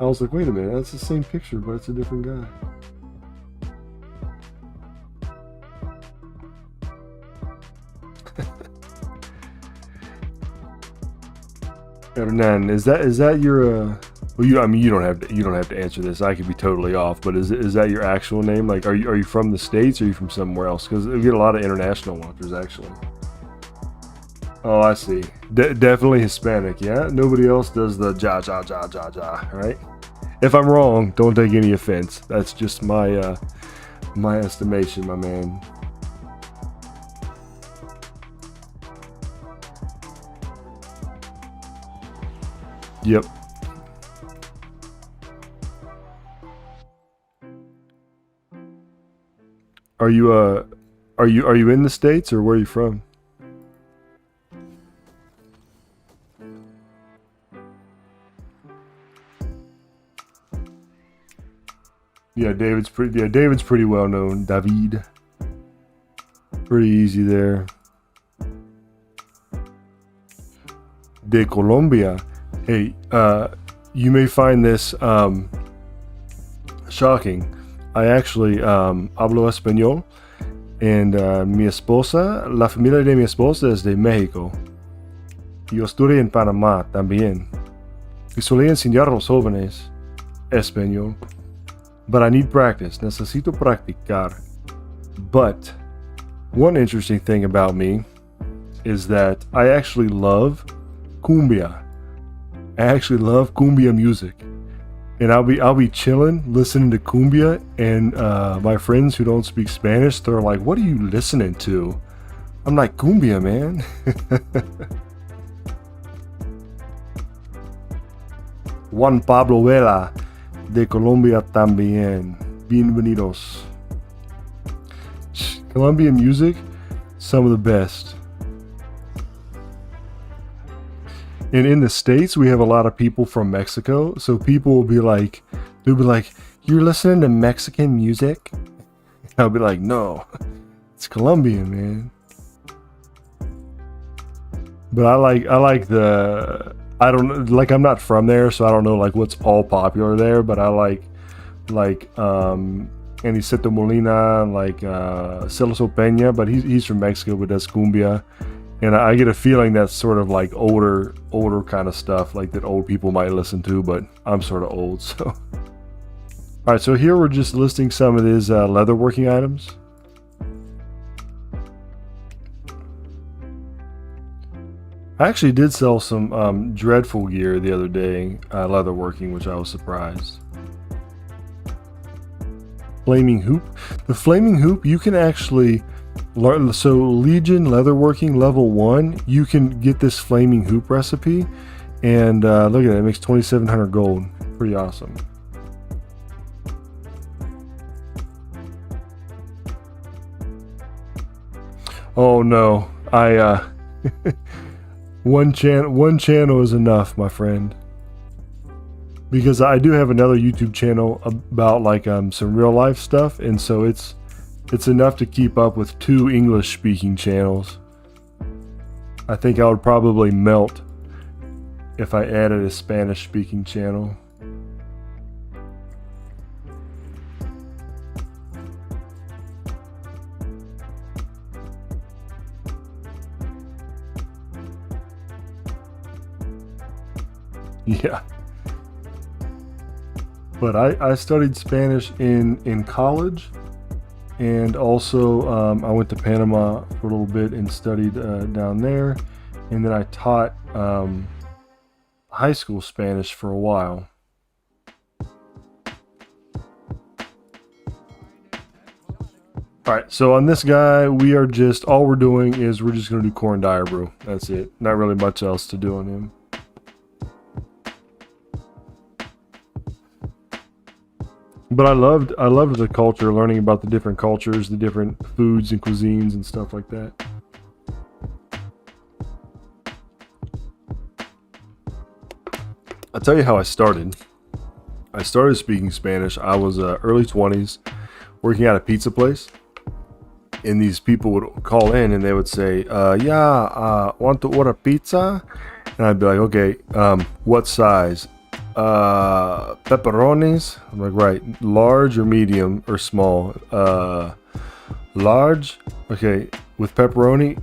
I was like, wait a minute, that's the same picture, but it's a different guy. Hernan, is that your well, you don't have to answer this. I could be totally off, but is that your actual name? Like, are you from the States or are you from somewhere else? Because we get a lot of international watchers actually. Oh, I see. Definitely Hispanic, yeah? Nobody else does the ja, right? If I'm wrong, don't take any offense. That's just my my estimation, my man. Yep. Are you in the States or where are you from? Yeah, David's pretty well known. David. Pretty easy there. De Colombia. Hey, you may find this shocking. I actually hablo español, and mi esposa, la familia de mi esposa es de México. Yo estudié en Panamá también. Y solía enseñar a los jóvenes español. But I need practice. Necesito practicar. But one interesting thing about me is that I actually love cumbia. I actually love cumbia music. And I'll be chilling, listening to cumbia, and my friends who don't speak Spanish, they're like, "What are you listening to?" I'm like, "Cumbia, man." Juan Pablo Vela de Colombia también. Bienvenidos. Colombian music, some of the best. And in the States, we have a lot of people from Mexico. So people will be like, they'll be like, "You're listening to Mexican music?" I'll be like, "No, it's Colombian, man." But I like the, I don't, like, I'm not from there, so I don't know like what's all popular there, but I like Aniceto Molina, like Celso Peña, but he's from Mexico but does cumbia. And I get a feeling that's sort of like older kind of stuff, like that old people might listen to, but I'm sort of old, so. All right, so here we're just listing some of these leatherworking items. I actually did sell some dreadful gear the other day, leatherworking, which I was surprised. Flaming hoop. The flaming hoop, you can actually learn. So Legion leatherworking level 1, you can get this flaming hoop recipe, and look at it, it makes 2,700 gold. Pretty awesome. Oh no, I one channel is enough, my friend. Because I do have another YouTube channel about like some real life stuff, and so it's enough to keep up with 2 English speaking channels. I think I would probably melt if I added a Spanish speaking channel. Yeah. But I studied Spanish in college, and also I went to Panama for a little bit and studied down there, and then I taught high school Spanish for a while. Alright, so on this guy, all we're doing is we're just going to do corn dyer brew. That's it. Not really much else to do on him. But I loved the culture, learning about the different cultures, the different foods and cuisines and stuff like that. I'll tell you how I started. I started speaking Spanish. I was early 20s, working at a pizza place, and these people would call in and they would say, want to order pizza? And I'd be like, okay, what size? Pepperonis. I'm like, right, large or medium or small? Large. Okay, with pepperoni.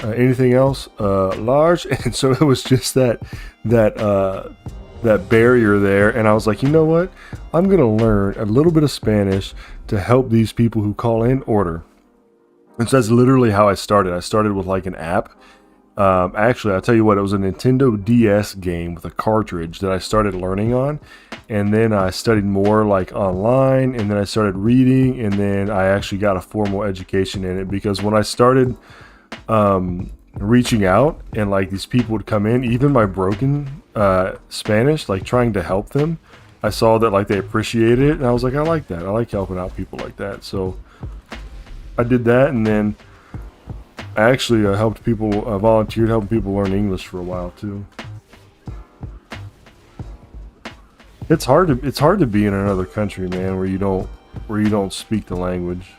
Anything else? Large. And so it was just that barrier there, and I was like, you know what? I'm gonna learn a little bit of Spanish to help these people who call in order. And so that's literally how I started. I started with like an app. Actually, I'll tell you what, it was a Nintendo DS game with a cartridge that I started learning on, and then I studied more like online, and then I started reading, and then I actually got a formal education in it, because when I started reaching out and like these people would come in, even my broken Spanish, like trying to help them, I saw that like they appreciated it, and I was like, I like that. I like helping out people like that. So I did that, and then I actually helped people, volunteered helping people learn English for a while too. It's hard to be in another country, man, where you don't speak the language.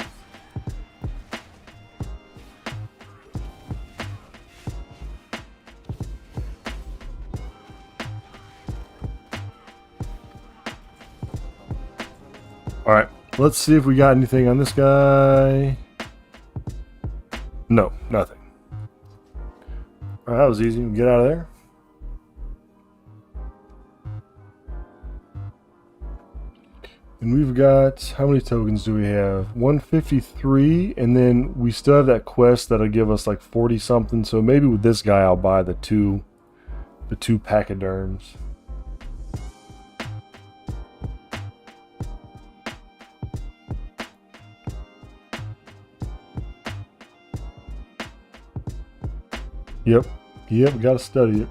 All right, let's see if we got anything on this guy. No, nothing. All right, that was easy. Get out of there. And we've got, how many tokens do we have? 153, and then we still have that quest that'll give us like 40 something. So maybe with this guy, I'll buy the two pachyderms. Yep, gotta study it.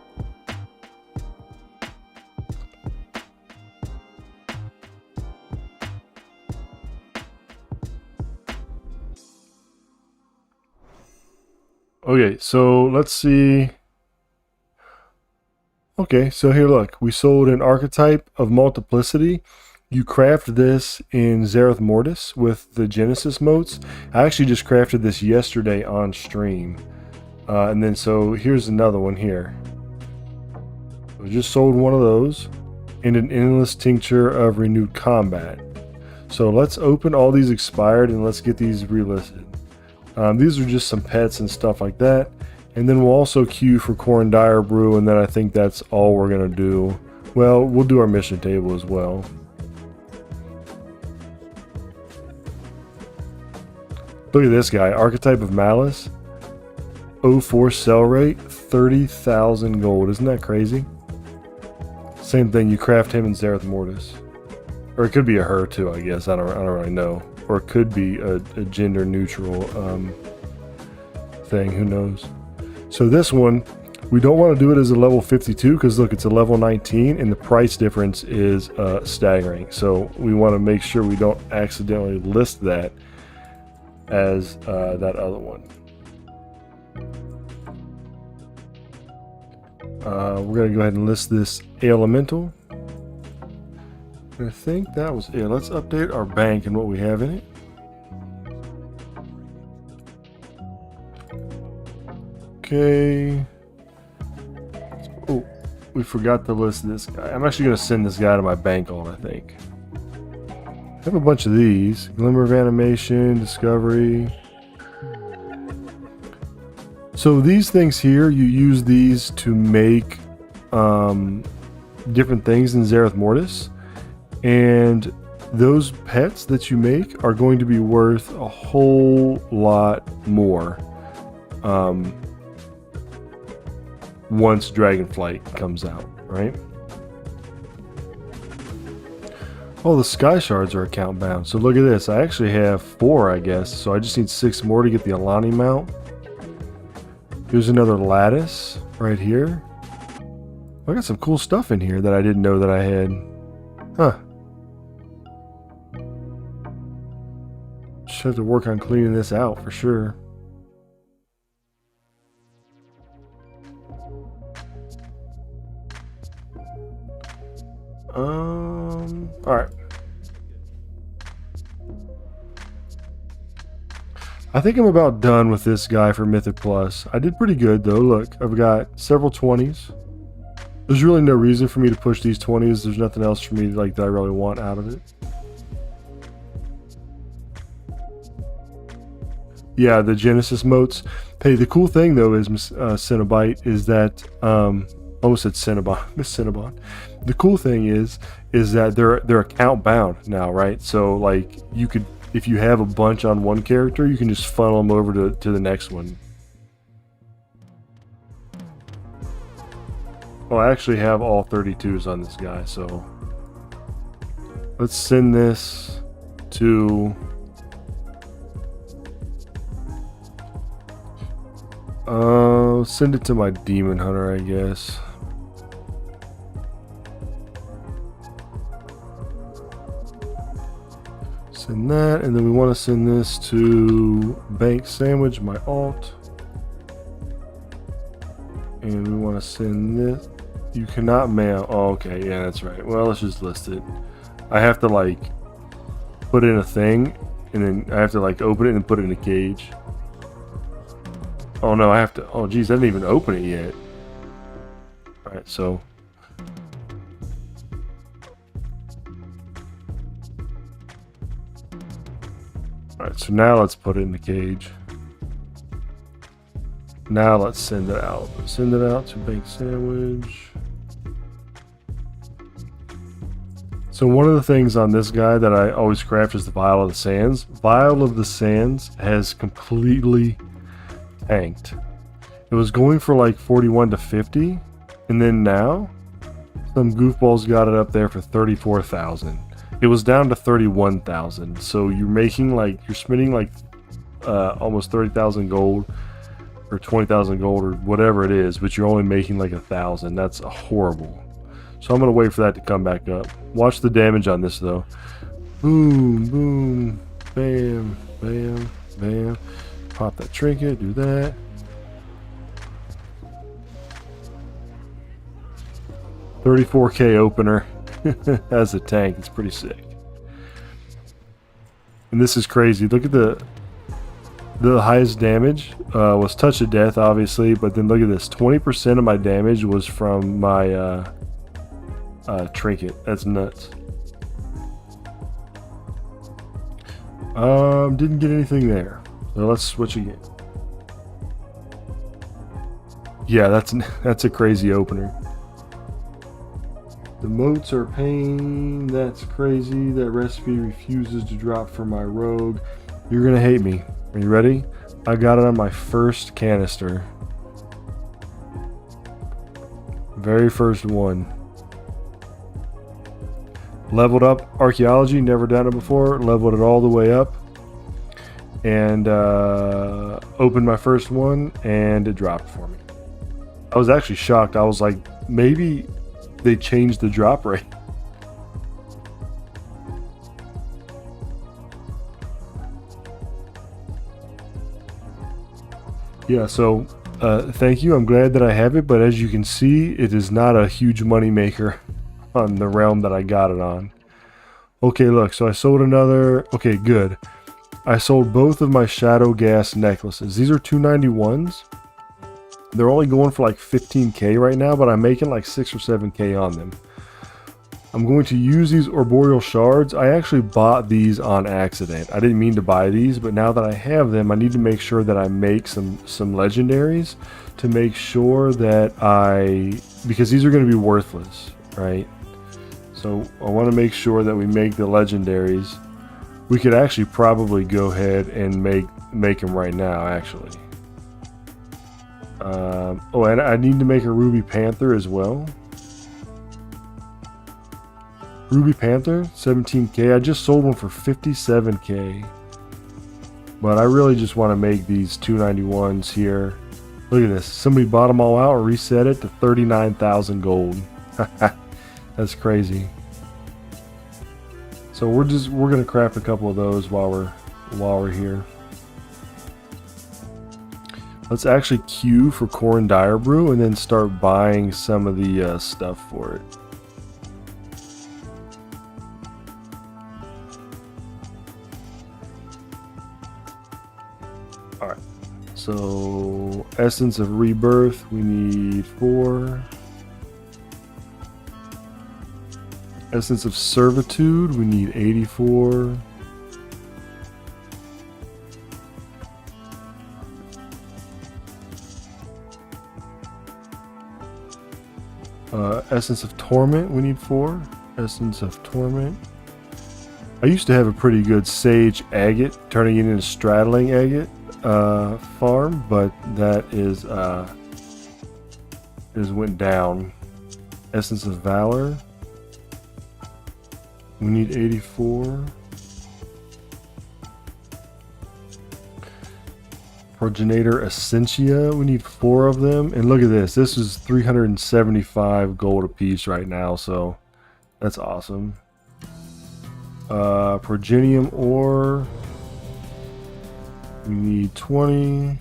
Okay, so let's see. Okay, so here, look, we sold an archetype of multiplicity. You craft this in Zereth Mortis with the Genesis motes. I actually just crafted this yesterday on stream. And then so here's another one here. I just sold one of those and an endless tincture of renewed combat. So let's open all these expired and let's get these relisted. These are just some pets and stuff like that. And then we'll also queue for corn dyer brew, and then I think that's all we're gonna do. Well, we'll do our mission table as well. Look at this guy, archetype of malice. 04 sell rate, 30,000 gold. Isn't that crazy? Same thing, you craft him in Zereth Mortis. Or it could be a her too, I guess. I don't really know. Or it could be a gender neutral thing, who knows. So this one, we don't want to do it as a level 52 because look, it's a level 19 and the price difference is staggering. So we want to make sure we don't accidentally list that as that other one. We're going to go ahead and list this elemental. I think that was it. Let's update our bank and what we have in it. Okay. Oh, we forgot to list this guy. I'm actually going to send this guy to my bank alt, I think. I have a bunch of these. Glimmer of Animation, Discovery. So these things here, you use these to make different things in Zereth Mortis. And those pets that you make are going to be worth a whole lot more once Dragonflight comes out, right? Oh, the Sky Shards are account bound. So look at this. I actually have 4, I guess. So I just need 6 more to get the Alani mount. Here's another lattice right here. I got some cool stuff in here that I didn't know that I had. Huh. Just have to work on cleaning this out for sure. Alright. I think I'm about done with this guy for Mythic Plus. I did pretty good though. Look, I've got several 20s. There's really no reason for me to push these 20s. There's nothing else for me like that I really want out of it. Yeah, the Genesis motes. Hey, the cool thing though is Cinnabite is that almost said Cinnabon, Miss Cinnabon. The cool thing is that they're account bound now, right? So like you could, if you have a bunch on one character, you can just funnel them over to the next one. Well, I actually have all 32s on this guy, so let's send this to send it to my Demon Hunter, I guess. Send that, and then we want to send this to Bank Sandwich, my alt. And we want to send this. You cannot mail. Oh, okay, yeah, that's right. Well, let's just list it. I have to like put in a thing, and then I have to like open it and put it in a cage. Oh no, I have to. Oh geez, I didn't even open it yet. All right, so. Alright, so now let's put it in the cage. Now let's send it out. Send it out to Bank Sandwich. So one of the things on this guy that I always craft is the Vial of the Sands. Vial of the Sands has completely tanked. It was going for like 41 to 50, and then now some goofballs got it up there for 34,000. It was down to 31,000. So you're making like, you're spending like almost 30,000 gold or 20,000 gold or whatever it is, but you're only making like 1,000. That's horrible. So I'm gonna wait for that to come back up. Watch the damage on this though. Boom, boom, bam, bam, bam. Pop that trinket, do that. $34K opener. As a tank, it's pretty sick. And this is crazy. Look at the highest damage was Touch of Death, obviously, but then look at this. 20% of my damage was from my trinket. That's nuts. Didn't get anything there. So let's switch again. Yeah, that's a crazy opener. The motes are pain. That's crazy. That recipe refuses to drop for my rogue. You're gonna hate me. Are you ready? I got it on my first canister. Very first one. Leveled up archaeology, never done it before. Leveled it all the way up. And opened my first one and it dropped for me. I was actually shocked. I was like, maybe they changed the drop rate. Yeah, so thank you. I'm glad that I have it, but as you can see, it is not a huge money maker on the realm that I got it on. Okay, look, so I sold another. Okay, good. I sold both of my Shadow Gas necklaces. These are 291s. They're only going for like 15k right now, but I'm making like 6 or 7k on them. I'm going to use these Arboreal Shards. I actually bought these on accident. I didn't mean to buy these, but now that I have them, I need to make sure that I make some legendaries to make sure that because these are going to be worthless, right? So I want to make sure that we make the legendaries. We could actually probably go ahead and make them right now, actually. Oh, and I need to make a Ruby Panther as well. Ruby Panther, 17k. I just sold one for 57k. But I really just want to make these 291s here. Look at this. Somebody bought them all out and reset it to 39,000 gold. That's crazy. So we're gonna craft a couple of those while we're here. Let's actually queue for Corn Dire Brew and then start buying some of the stuff for it. Alright, so Essence of Rebirth, we need 4. Essence of Servitude, we need 84. Essence of Torment, we need 4. Essence of Torment. I used to have a pretty good Sage Agate, turning it into Straddling Agate farm, but that is went down. Essence of Valor. We need 84. Progenitor Essentia, we need 4 of them. And look at this. This is 375 gold a piece right now, so that's awesome. Progenium Ore, we need 20.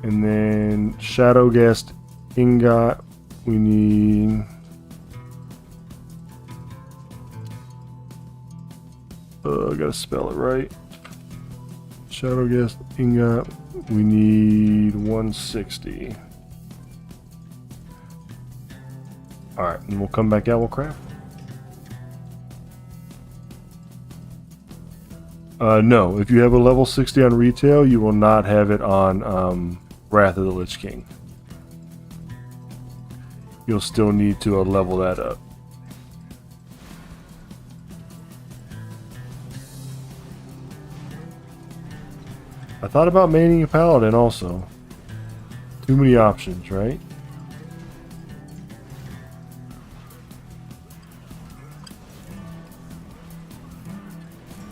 And then Shadow Gas Ingot, we need... I gotta spell it right. Shadow Gas Ingot, we need 160. Alright, and we'll come back out, we'll craft. No, if you have a level 60 on retail, you will not have it on Wrath of the Lich King. You'll still need to level that up. I thought about maining a paladin also. Too many options, right?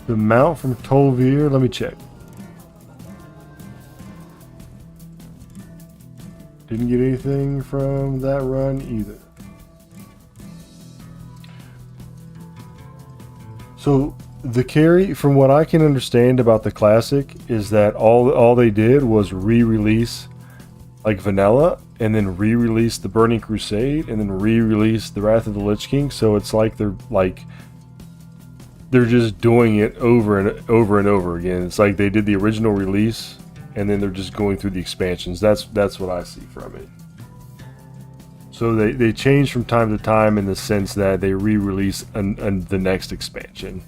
The mount from Tolvir, let me check. Didn't get anything from that run either. So the carry, from what I can understand about the classic, is that all they did was re-release like vanilla, and then re-release the Burning Crusade, and then re-release the Wrath of the Lich King. So it's like they're just doing it over and over and over again. It's like they did the original release, and then they're just going through the expansions. That's what I see from it. So they change from time to time in the sense that they re-release the next expansion.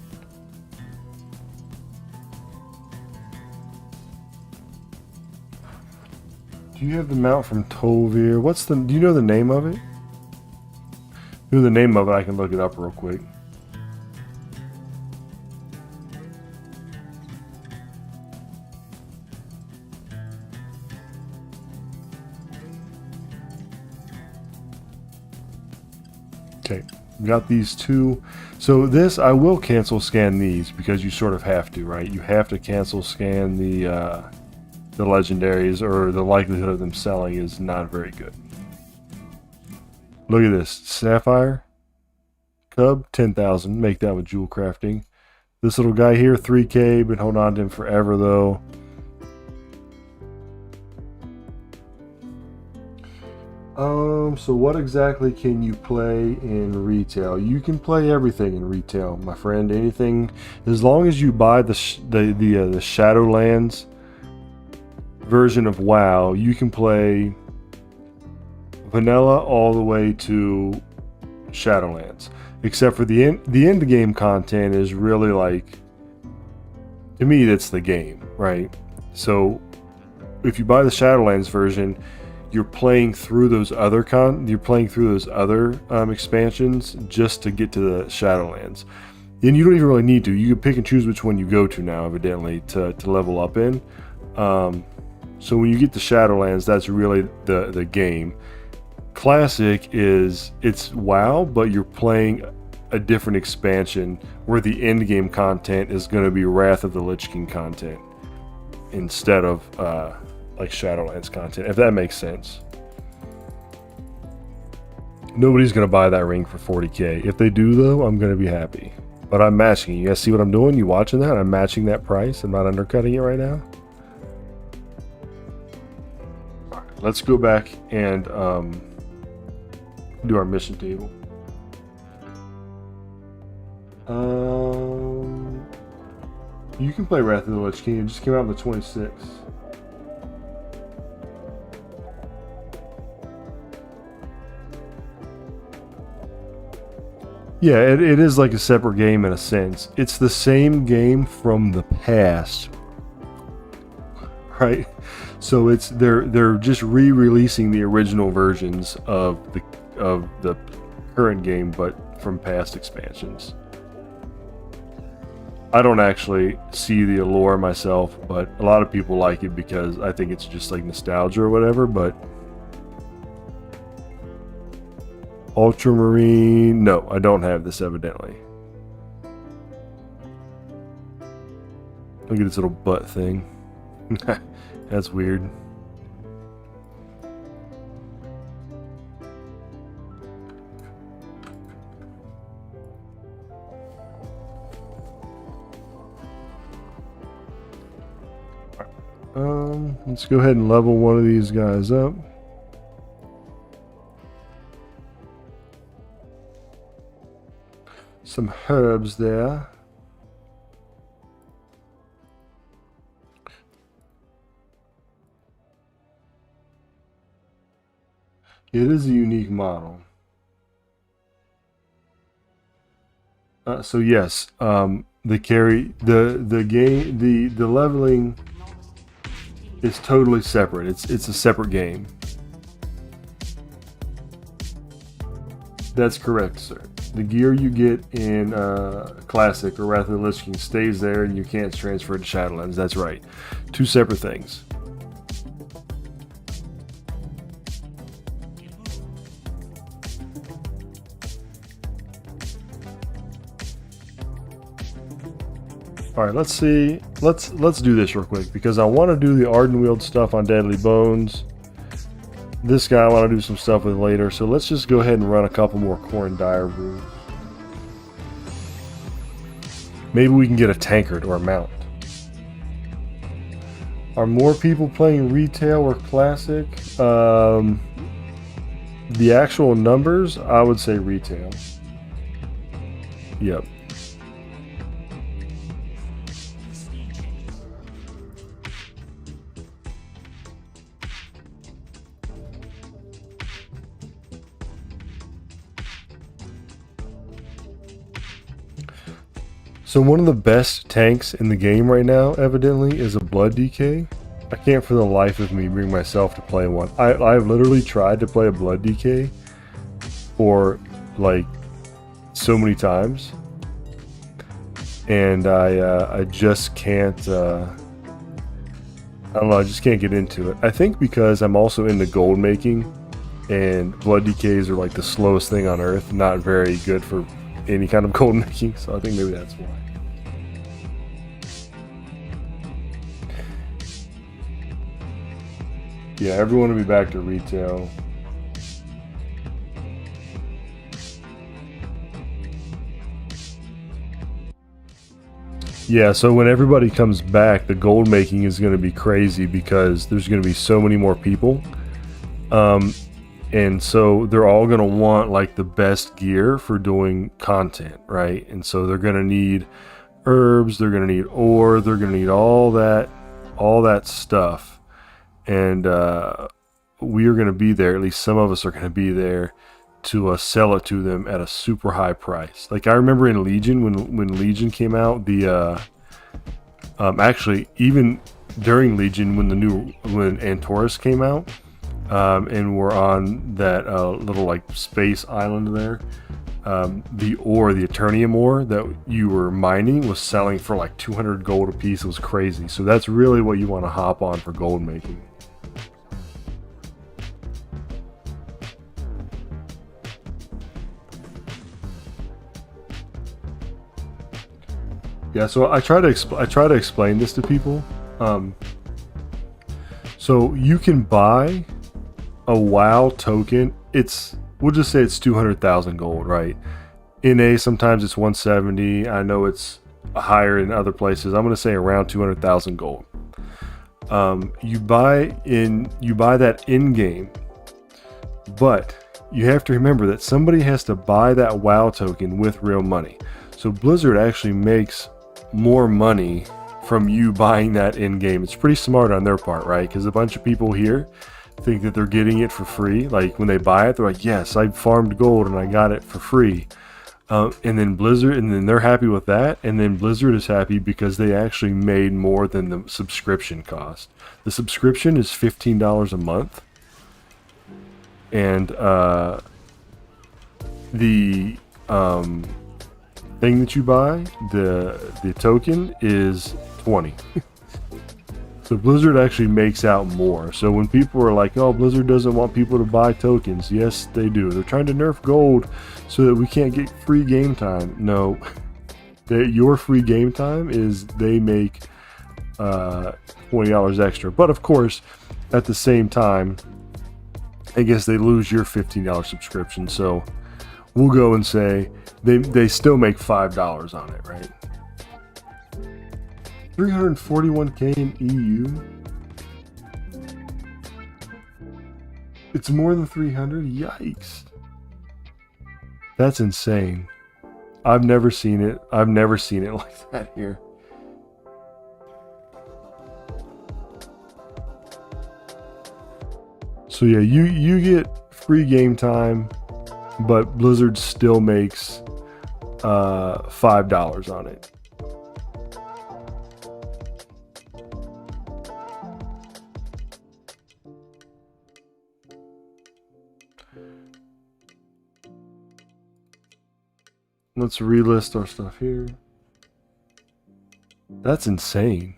Do you have the mount from Tolvir? Do you know the name of it? If you know the name of it, I can look it up real quick. Okay, got these two. So this, I will cancel scan these because you sort of have to, right? You have to cancel scan the legendaries, or the likelihood of them selling is not very good. Look at this. Sapphire. Cub, 10,000. Make that with jewel crafting. This little guy here, 3K. Been holding on to him forever, though. So what exactly can you play in retail? You can play everything in retail, my friend. Anything, as long as you buy the Shadowlands version of WoW, you can play vanilla all the way to Shadowlands. Except for the end game content is really like, to me, that's the game, right? So if you buy the Shadowlands version, you're playing through those other expansions just to get to the Shadowlands. And you don't even really need to. You can pick and choose which one you go to now, evidently, to level up in. So when you get to Shadowlands, that's really the game. Classic is, it's WoW, but you're playing a different expansion where the end game content is going to be Wrath of the Lich King content instead of like Shadowlands content, if that makes sense. Nobody's going to buy that ring for 40k. If they do, though, I'm going to be happy. But I'm matching it. You guys see what I'm doing? You watching that? I'm matching that price. I'm not undercutting it right now. All right, let's go back and do our mission table. You can play Wrath of the Lich King. It just came out on the 26th. Yeah, it is like a separate game in a sense. It's the same game from the past, right? So they're just re-releasing the original versions of the current game, but from past expansions. I don't actually see the allure myself, but a lot of people like it because I think it's just like nostalgia or whatever. But Ultramarine, no, I don't have this evidently. Look at this little butt thing. That's weird. Let's go ahead and level one of these guys up. Some herbs there. It is a unique model. So yes, the leveling is totally separate. It's a separate game. That's correct, sir. The gear you get in Classic or Wrath of the Lich King stays there, and you can't transfer it to Shadowlands. That's right. Two separate things. All right, let's see. Let's do this real quick because I want to do the Ardenweald stuff on Deadly Bones. This guy I want to do some stuff with later, so let's just go ahead and run a couple more Corn Dire brews. Maybe we can get a tankard or a mount. Are more people playing retail or classic? The actual numbers, I would say retail. Yep. So one of the best tanks in the game right now, evidently, is a Blood DK. I can't for the life of me bring myself to play one. I've literally tried to play a Blood DK for like so many times, and I just can't. I don't know. I just can't get into it. I think because I'm also into gold making, and blood decays are like the slowest thing on Earth, not very good for any kind of gold making. So I think maybe that's why. Yeah, everyone will be back to retail. Yeah, so when everybody comes back, the gold making is going to be crazy because there's going to be so many more people. And so they're all going to want like the best gear for doing content, right? And so they're going to need herbs, they're going to need ore, they're going to need all that stuff. And we are going to be there, at least some of us are going to be there to sell it to them at a super high price. Like I remember in Legion, when Legion came out, the actually even during Legion when Antorus came out, and we're on that little like space island there, the ore, the Eternium ore that you were mining was selling for like 200 gold a piece. It was crazy. So that's really what you want to hop on for gold making. Yeah, so I try to explain this to people. So you can buy a WoW token. We'll just say it's 200,000 gold, right? NA sometimes it's 170. I know it's higher in other places. I'm gonna say around 200,000 gold. You buy that in game, but you have to remember that somebody has to buy that WoW token with real money. So Blizzard actually makes more money from you buying that in game. It's pretty smart on their part, right? Because a bunch of people here think that they're getting it for free. Like when they buy it, they're like, yes, I farmed gold and I got it for free. And then they're happy with that. And then Blizzard is happy because they actually made more than the subscription cost. The subscription is $15 a month. And the thing that you buy, the token, is 20. So Blizzard actually makes out more. So when people are like, oh, Blizzard doesn't want people to buy tokens, yes, they do. They're trying to nerf gold so that we can't get free game time. No, your free game time is they make $20 extra. But of course, at the same time, I guess they lose your $15 subscription. So we'll go and say they still make $5 on it, right? 341k in EU. It's more than 300. Yikes! That's insane. I've never seen it. I've never seen it like that here. So yeah, you get free game time, but Blizzard still makes $5 on it. Let's relist our stuff here. That's insane.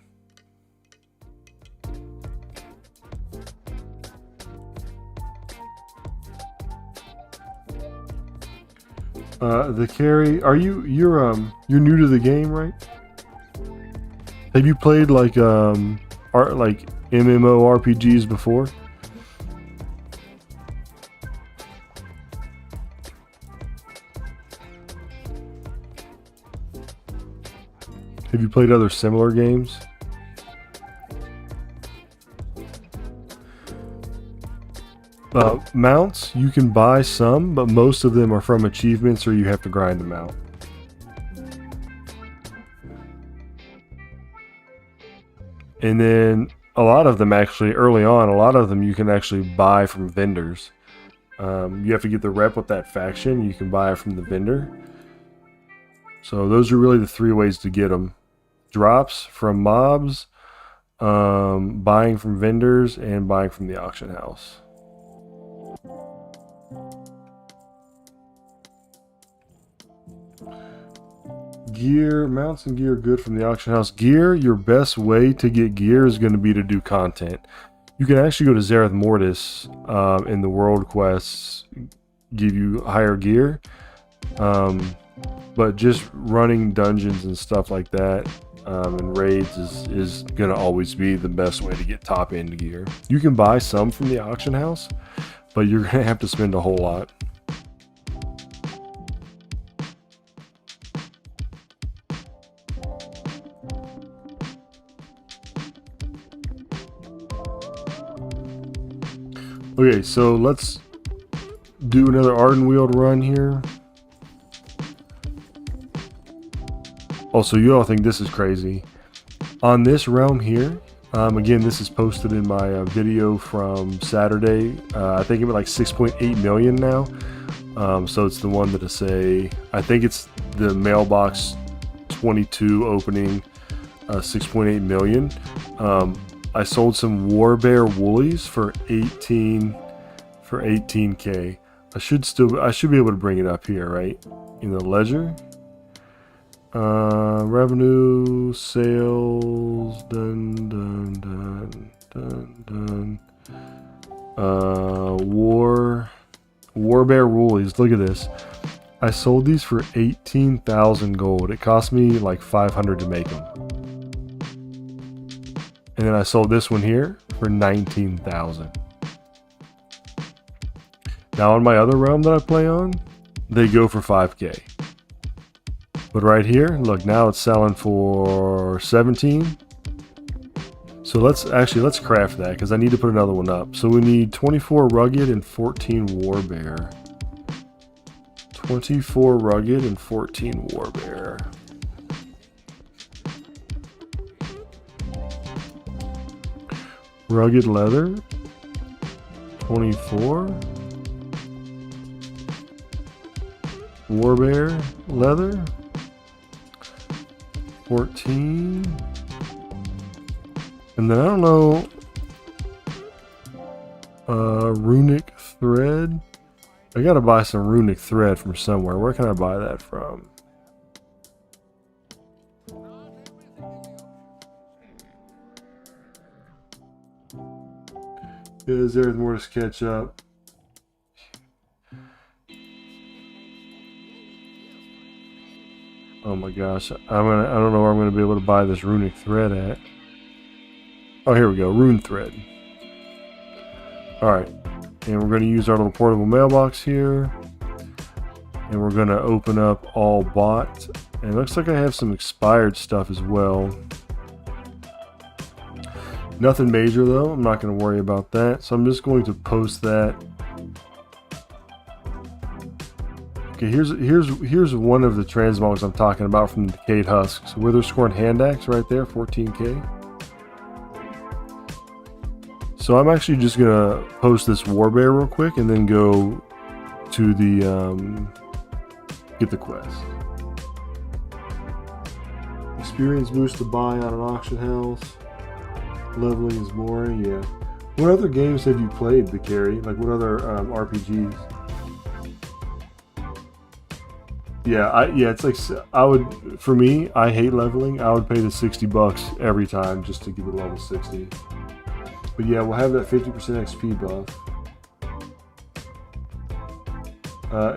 The carry, you're new to the game, right? Have you played like MMORPGs before? Have you played other similar games? Mounts, you can buy some, but most of them are from achievements or you have to grind them out. And then a lot of them actually, early on, a lot of them you can actually buy from vendors. You have to get the rep with that faction. You can buy it from the vendor. So those are really the three ways to get them. Drops from mobs, buying from vendors, and buying from the auction house. Gear, mounts and gear good from the auction house. Gear, your best way to get gear is going to be to do content. You can actually go to Zereth Mortis in the world quests, give you higher gear. But just running dungeons and stuff like that and raids is going to always be the best way to get top end gear. You can buy some from the auction house, but you're going to have to spend a whole lot. Okay, so let's do another Ardenweald run here. Also, you all think this is crazy. On this realm here, again, this is posted in my video from Saturday. I think it was like 6.8 million now. So it's the one that I think it's the mailbox 22 opening, 6.8 million. I sold some Warbear woolies for 18k. I should be able to bring it up here, right? In the ledger. Revenue, sales, done. Warbear woolies. Look at this. I sold these for 18,000 gold. It cost me like 500 to make them. And then I sold this one here for 19,000. Now on my other realm that I play on, they go for 5k. But right here, look, now it's selling for 17. So let's craft that because I need to put another one up. So we need 24 rugged and 14 warbear. 24 rugged and 14 warbear. Rugged leather, 24. Warbear leather, 14. And then I don't know, runic thread. I gotta buy some runic thread from somewhere. Where can I buy that from? Is there more to catch up? Oh my gosh, I don't know where I'm gonna be able to buy this runic thread at. Oh, here we go, rune thread. All right, and we're gonna use our little portable mailbox here, and we're gonna open up all bought. And it looks like I have some expired stuff as well. Nothing major though. I'm not going to worry about that. So I'm just going to post that. Okay, here's one of the transmogs I'm talking about from the Decayed Husks. Witherscorn Hand Axe right there, 14k. So I'm actually just going to post this Warbear real quick and then go to the get the quest. Experience boost to buy on an auction house. Leveling is boring, yeah. What other games have you played, the carry? Like what other RPGs? Yeah, it's like for me, I hate leveling. I would pay the $60 every time just to get the level 60. But yeah, we'll have that 50% XP buff.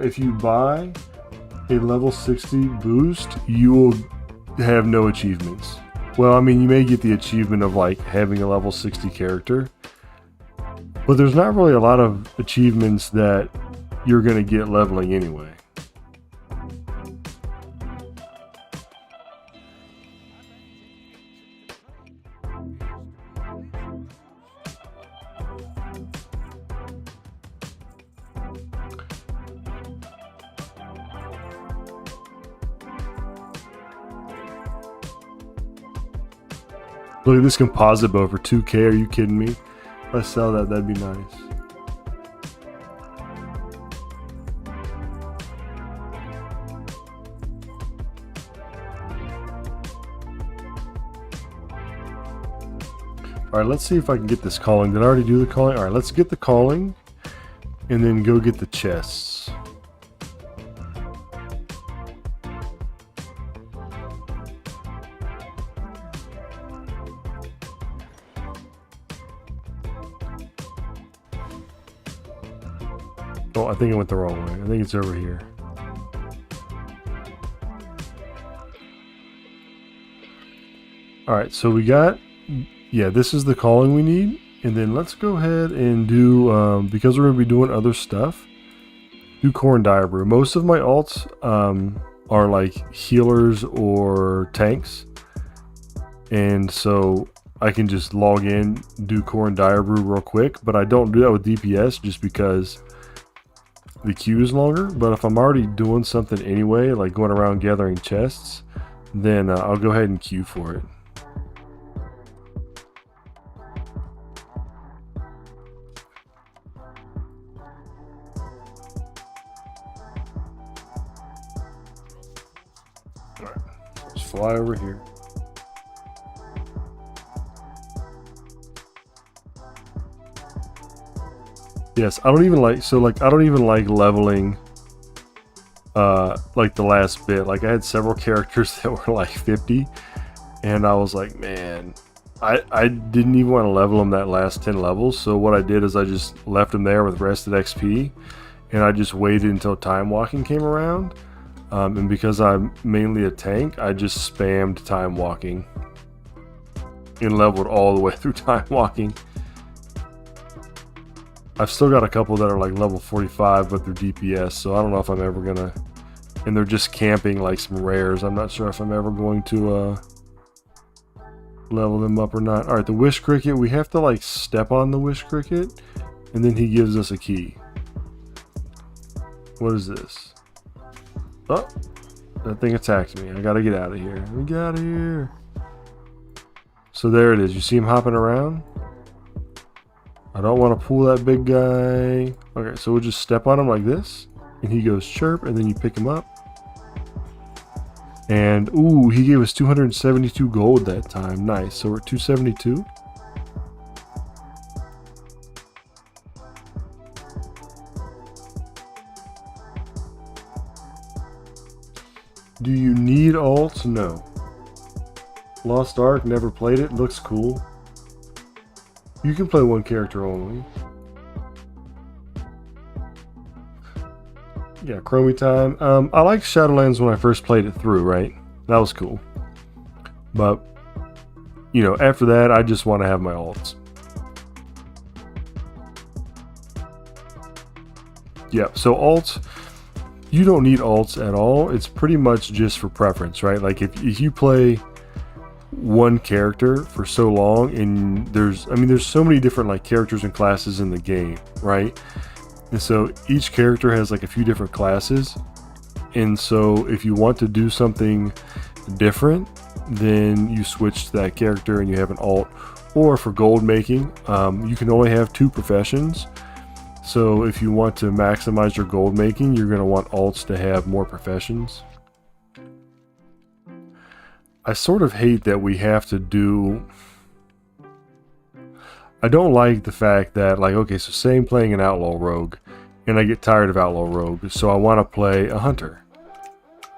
If you buy a level 60 boost, you will have no achievements. Well, I mean, you may get the achievement of like having a level 60 character, but there's not really a lot of achievements that you're going to get leveling anyway. Look at this composite bow for 2k, are you kidding me? If I sell that, that'd be nice. Alright, let's see if I can get this calling. Did I already do the calling? Alright, let's get the calling and then go get the chests. Oh, I think I went the wrong way. I think it's over here. Alright, so we got... Yeah, this is the calling we need. And then let's go ahead and do... because we're going to be doing other stuff, do Core and Diabrew. Most of my alts are like healers or tanks. And so I can just log in, do Core and Diabrew real quick. But I don't do that with DPS just because the queue is longer. But if I'm already doing something anyway, like going around gathering chests, then I'll go ahead and queue for it. Alright, let's fly over here. Yes, I don't even like, so like, I don't even like leveling, like the last bit. Like I had several characters that were like 50 and I was like, man, I didn't even want to level them that last 10 levels. So what I did is I just left them there with rested XP and I just waited until time walking came around. And because I'm mainly a tank, I just spammed time walking and leveled all the way through time walking. I've still got a couple that are like level 45, but they're DPS, so I don't know if I'm ever gonna... And they're just camping like some rares. I'm not sure if I'm ever going to level them up or not. Alright, the Wish Cricket, we have to like step on the Wish Cricket, and then he gives us a key. What is this? Oh, that thing attacked me. I gotta get out of here. Let me get out of here. So there it is. You see him hopping around? I don't want to pull that big guy. Okay, so we'll just step on him like this, and he goes chirp, and then you pick him up. And, ooh, he gave us 272 gold that time. Nice. So we're at 272. Do you need alts? No. Lost Ark, never played it. Looks cool. You can play one character only. Yeah, Chromie time. I liked Shadowlands when I first played it through, right? That was cool. But, you know, after that, I just want to have my alts. Yeah, so alts, you don't need alts at all. It's pretty much just for preference, right? Like if you play one character for so long, and there's so many different like characters and classes in the game, right? And so each character has like a few different classes, and so if you want to do something different, then you switch to that character and you have an alt. Or for gold making, you can only have 2 professions. So if you want to maximize your gold making, you're going to want alts to have more professions. I sort of hate that we have to do... I don't like the fact that, like, okay, so say I'm playing an outlaw rogue, and I get tired of outlaw rogue, so I want to play a hunter.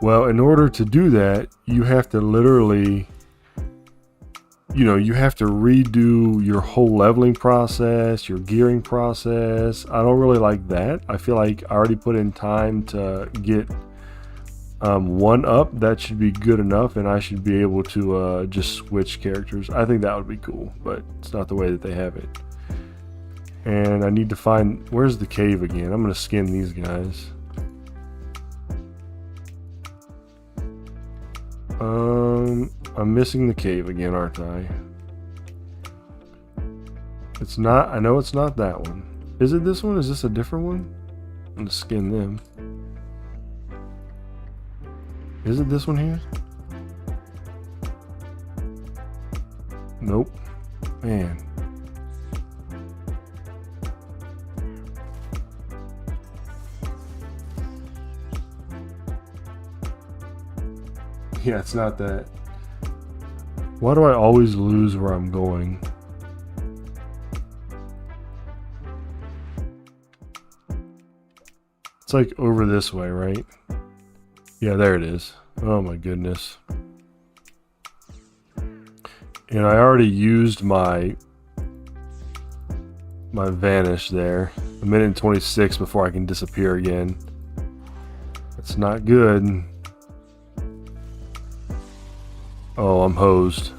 Well, in order to do that, you have to literally... You know, you have to redo your whole leveling process, your gearing process. I don't really like that. I feel like I already put in time to get... one up. That should be good enough, and I should be able to just switch characters. I think that would be cool, but it's not the way that they have it. And I need to find... Where's the cave again? I'm going to skin these guys. I'm missing the cave again, aren't I? It's not... I know it's not that one. Is it this one? Is this a different one? I'm going to skin them. Is it this one here? Nope. Man. Yeah, it's not that. Why do I always lose where I'm going? It's like over this way, right? Yeah, there it is. Oh my goodness. And I already used my my vanish there. 1:26 before I can disappear again. That's not good. Oh, I'm hosed.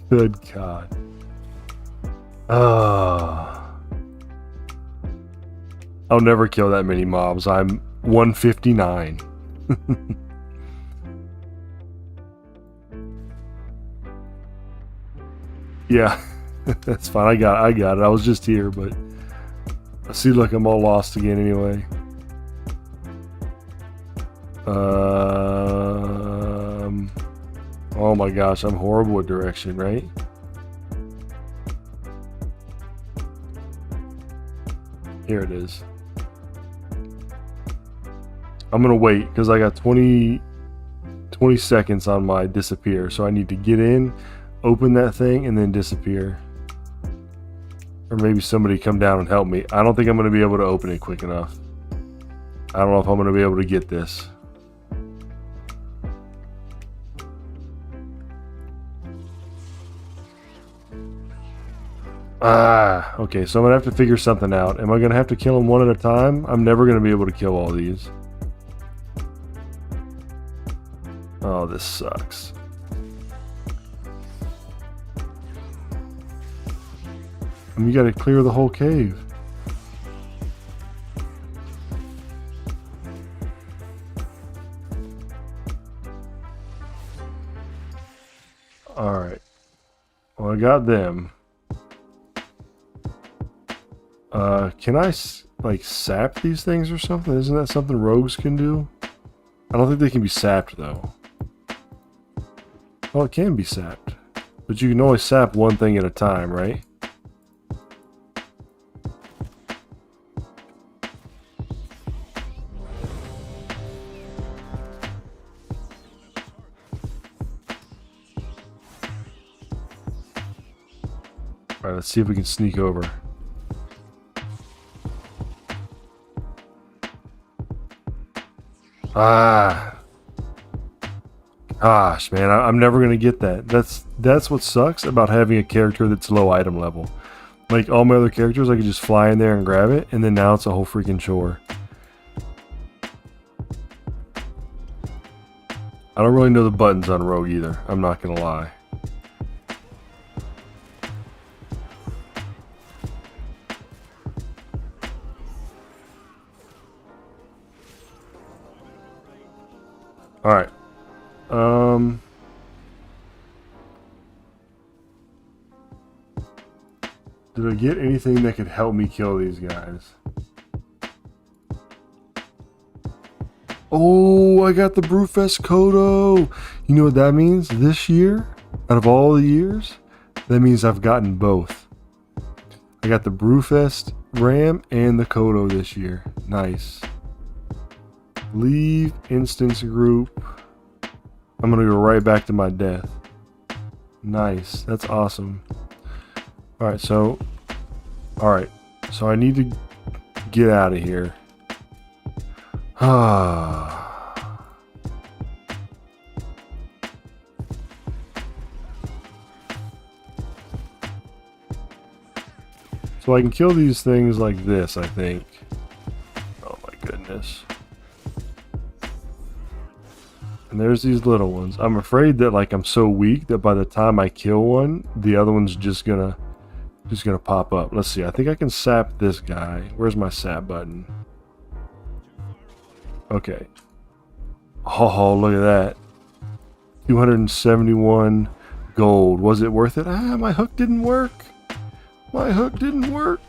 Good God. I'll never kill that many mobs. I'm 159. Yeah, that's fine. I got it. I was just here, but I see, look, I'm all lost again anyway. Oh my gosh, I'm horrible at direction, right? Here it is. I'm gonna wait because I got 20 seconds on my disappear, so I need to get in, open that thing, and then disappear. Or maybe somebody come down and help me. I don't think I'm gonna be able to open it quick enough. I don't know if I'm gonna be able to get this. Okay, so I'm gonna have to figure something out. Am I gonna have to kill them one at a time? I'm never gonna be able to kill all these. Oh, this sucks. And you gotta clear the whole cave. Alright. Well, I got them. Can I, like, sap these things or something? Isn't that something rogues can do? I don't think they can be sapped, though. Well, it can be sapped. But you can only sap one thing at a time, right? Alright, let's see if we can sneak over. Gosh, man, I'm never gonna get that. That's what sucks about having a character that's low item level. Like all my other characters, I could just fly in there and grab it, and then now it's a whole freaking chore. I don't really know the buttons on Rogue either. I'm not gonna lie. All right. Did I get anything that could help me kill these guys? Oh, I got the Brewfest Kodo. You know what that means? This year, out of all the years, that means I've gotten both. I got the Brewfest Ram and the Kodo this year. Nice. Leave instance group. I'm gonna go right back to my death. Nice. That's awesome. Alright, so I need to get out of here. So I can kill these things like this, I think. Oh my goodness. And there's these little ones. I'm afraid that like I'm so weak that by the time I kill one, the other one's just gonna pop up. Let's see. I think I can sap this guy. Where's my sap button? Okay. Oh, look at that. 271 gold. Was it worth it? Ah, my hook didn't work. My hook didn't work.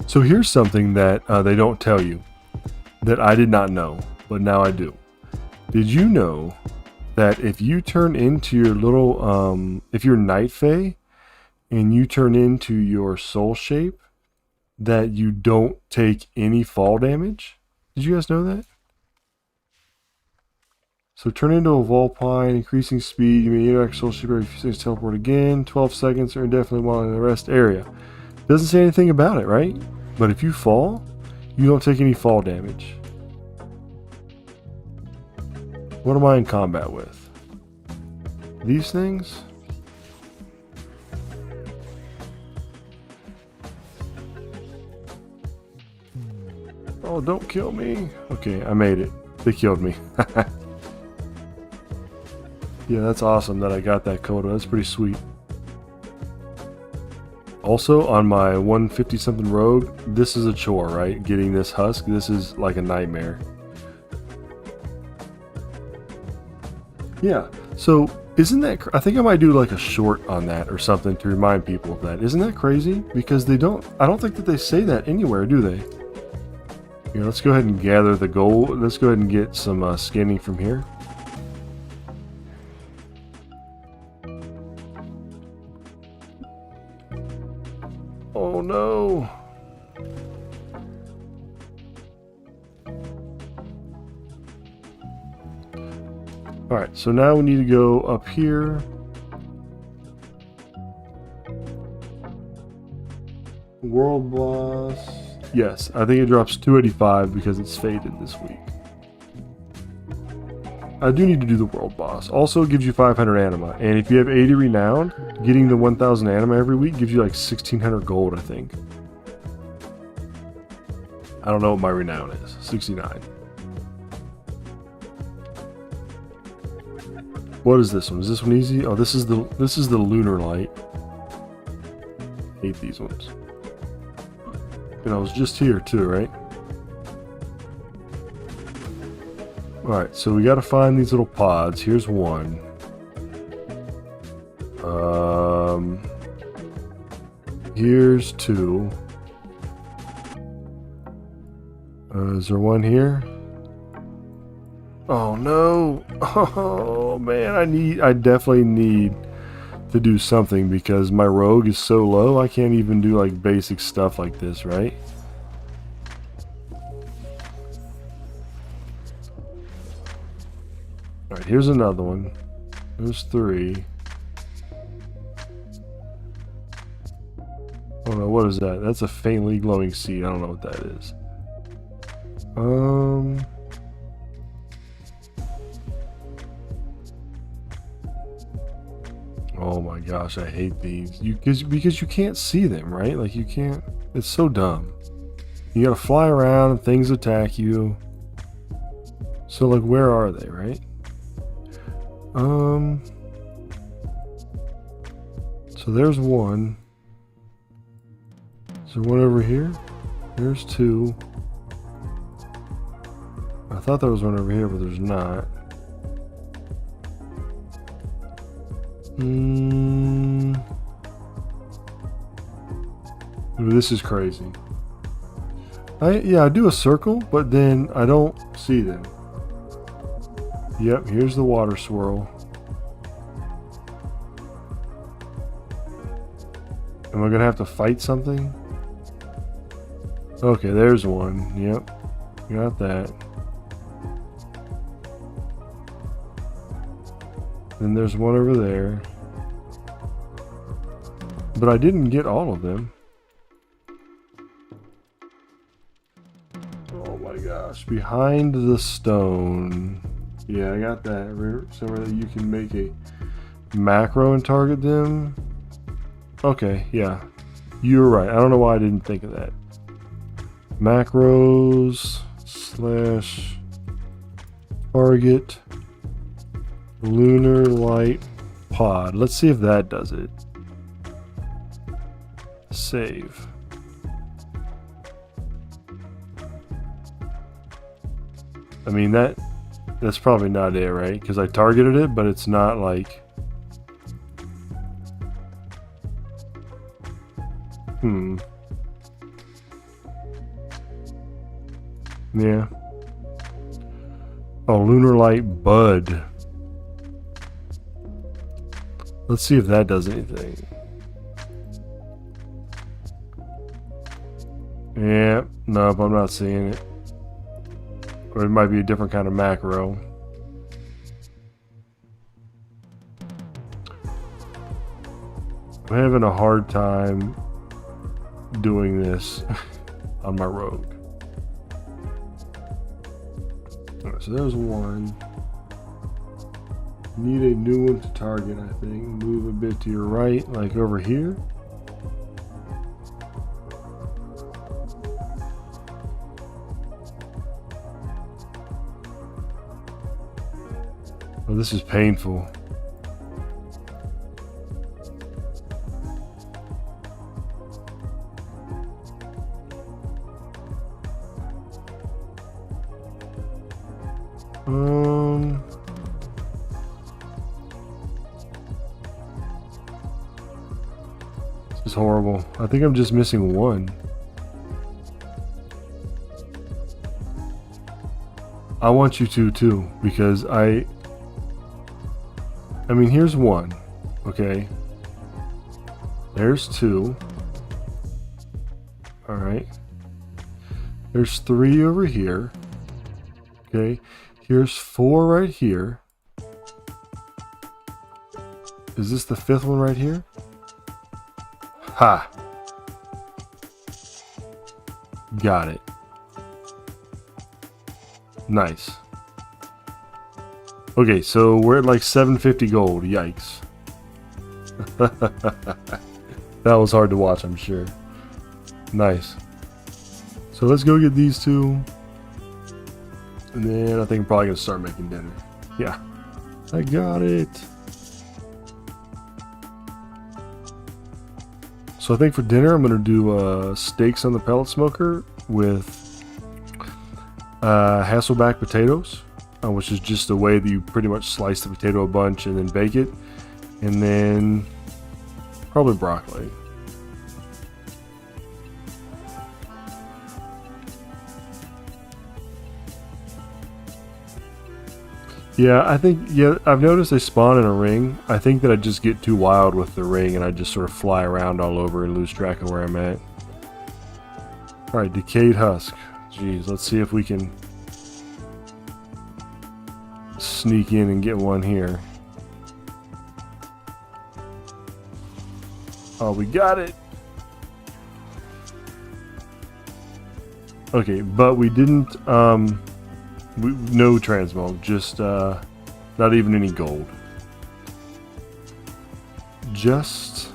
So here's something that they don't tell you that I did not know, but now I do. Did you know that if you turn into your little, if you're Night Fae and you turn into your soul shape, that you don't take any fall damage? Did you guys know that? So turn into a Volpine, increasing speed. You may interact soul shape every few seconds, teleport again, 12 seconds, or indefinitely while in the rest area. Doesn't say anything about it, right? But if you fall, you don't take any fall damage. What am I in combat with? These things? Oh, don't kill me. Okay, I made it. They killed me. Yeah, that's awesome that I got that quota. That's pretty sweet. Also, on my 150 something rogue, this is a chore, right? Getting this husk, this is like a nightmare. Yeah, so isn't that, I think I might do like a short on that or something to remind people of that. Isn't that crazy? Because they don't, I don't think that they say that anywhere, do they? Yeah, let's go ahead and gather the gold. Let's go ahead and get some scanning from here. Oh no! Alright, so now we need to go up here. World boss. Yes, I think it drops 285 because it's faded this week. I do need to do the world boss. Also, it gives you 500 anima. And if you have 80 renowned, getting the 1000 anima every week gives you like 1600 gold, I think. I don't know what my renown is. 69. What is this one? Is this one easy? Oh, this is the lunar light. Hate these ones. And I was just here too, right? Alright, so we gotta find these little pods. Here's one. Here's two. Is there one here? Oh no! Oh man, I definitely need to do something because my rogue is so low I can't even do like basic stuff like this, right? Alright, here's another one. There's three. Oh no, what is that? That's a faintly glowing seed. I don't know what that is. Oh my gosh, I hate these. Because you can't see them, right? Like you can't. It's so dumb. You gotta fly around and things attack you. So like, where are they, right? So there's one. Is there one over here? There's two. I thought there was one over here, but there's not. Ooh, this is crazy. I do a circle, but then I don't see them. Yep, here's the water swirl. Am I gonna have to fight something? Okay, there's one. Yep, got that. Then there's one over there. But I didn't get all of them. Oh my gosh, behind the stone. Yeah, I got that. Somewhere that you can make a macro and target them. Okay, yeah. You're right. I don't know why I didn't think of that. Macros / target lunar light pod. Let's see if that does it. Save. I mean, that's probably not it, right? Because I targeted it, but it's not like... Yeah. Oh, lunar light bud. Let's see if that does anything. Yeah, nope, I'm not seeing it. Or it might be a different kind of macro. I'm having a hard time doing this on my rogue. Alright, so there's one. Need a new one to target, I think. Move a bit to your right, like over here. Oh, this is painful. This is horrible. I think I'm just missing one. I want you to too, because I mean, here's one, okay? There's two. All right. There's three over here. Okay. Here's four right here. Is this the fifth one right here? Ha! Got it. Nice. Okay, so we're at like 750 gold. Yikes. That was hard to watch, I'm sure. Nice. So let's go get these two. And then I think I'm probably going to start making dinner. Yeah. I got it. So I think for dinner I'm going to do steaks on the pellet smoker with Hasselback potatoes, which is just a way that you pretty much slice the potato a bunch and then bake it. And then probably broccoli. Yeah, I think, yeah, I've noticed they spawn in a ring. I think that I just get too wild with the ring and I just sort of fly around all over and lose track of where I'm at. Alright, decayed husk. Jeez, let's see if we can sneak in and get one here. Oh, we got it! Okay, but we didn't, no transmog, just not even any gold. Just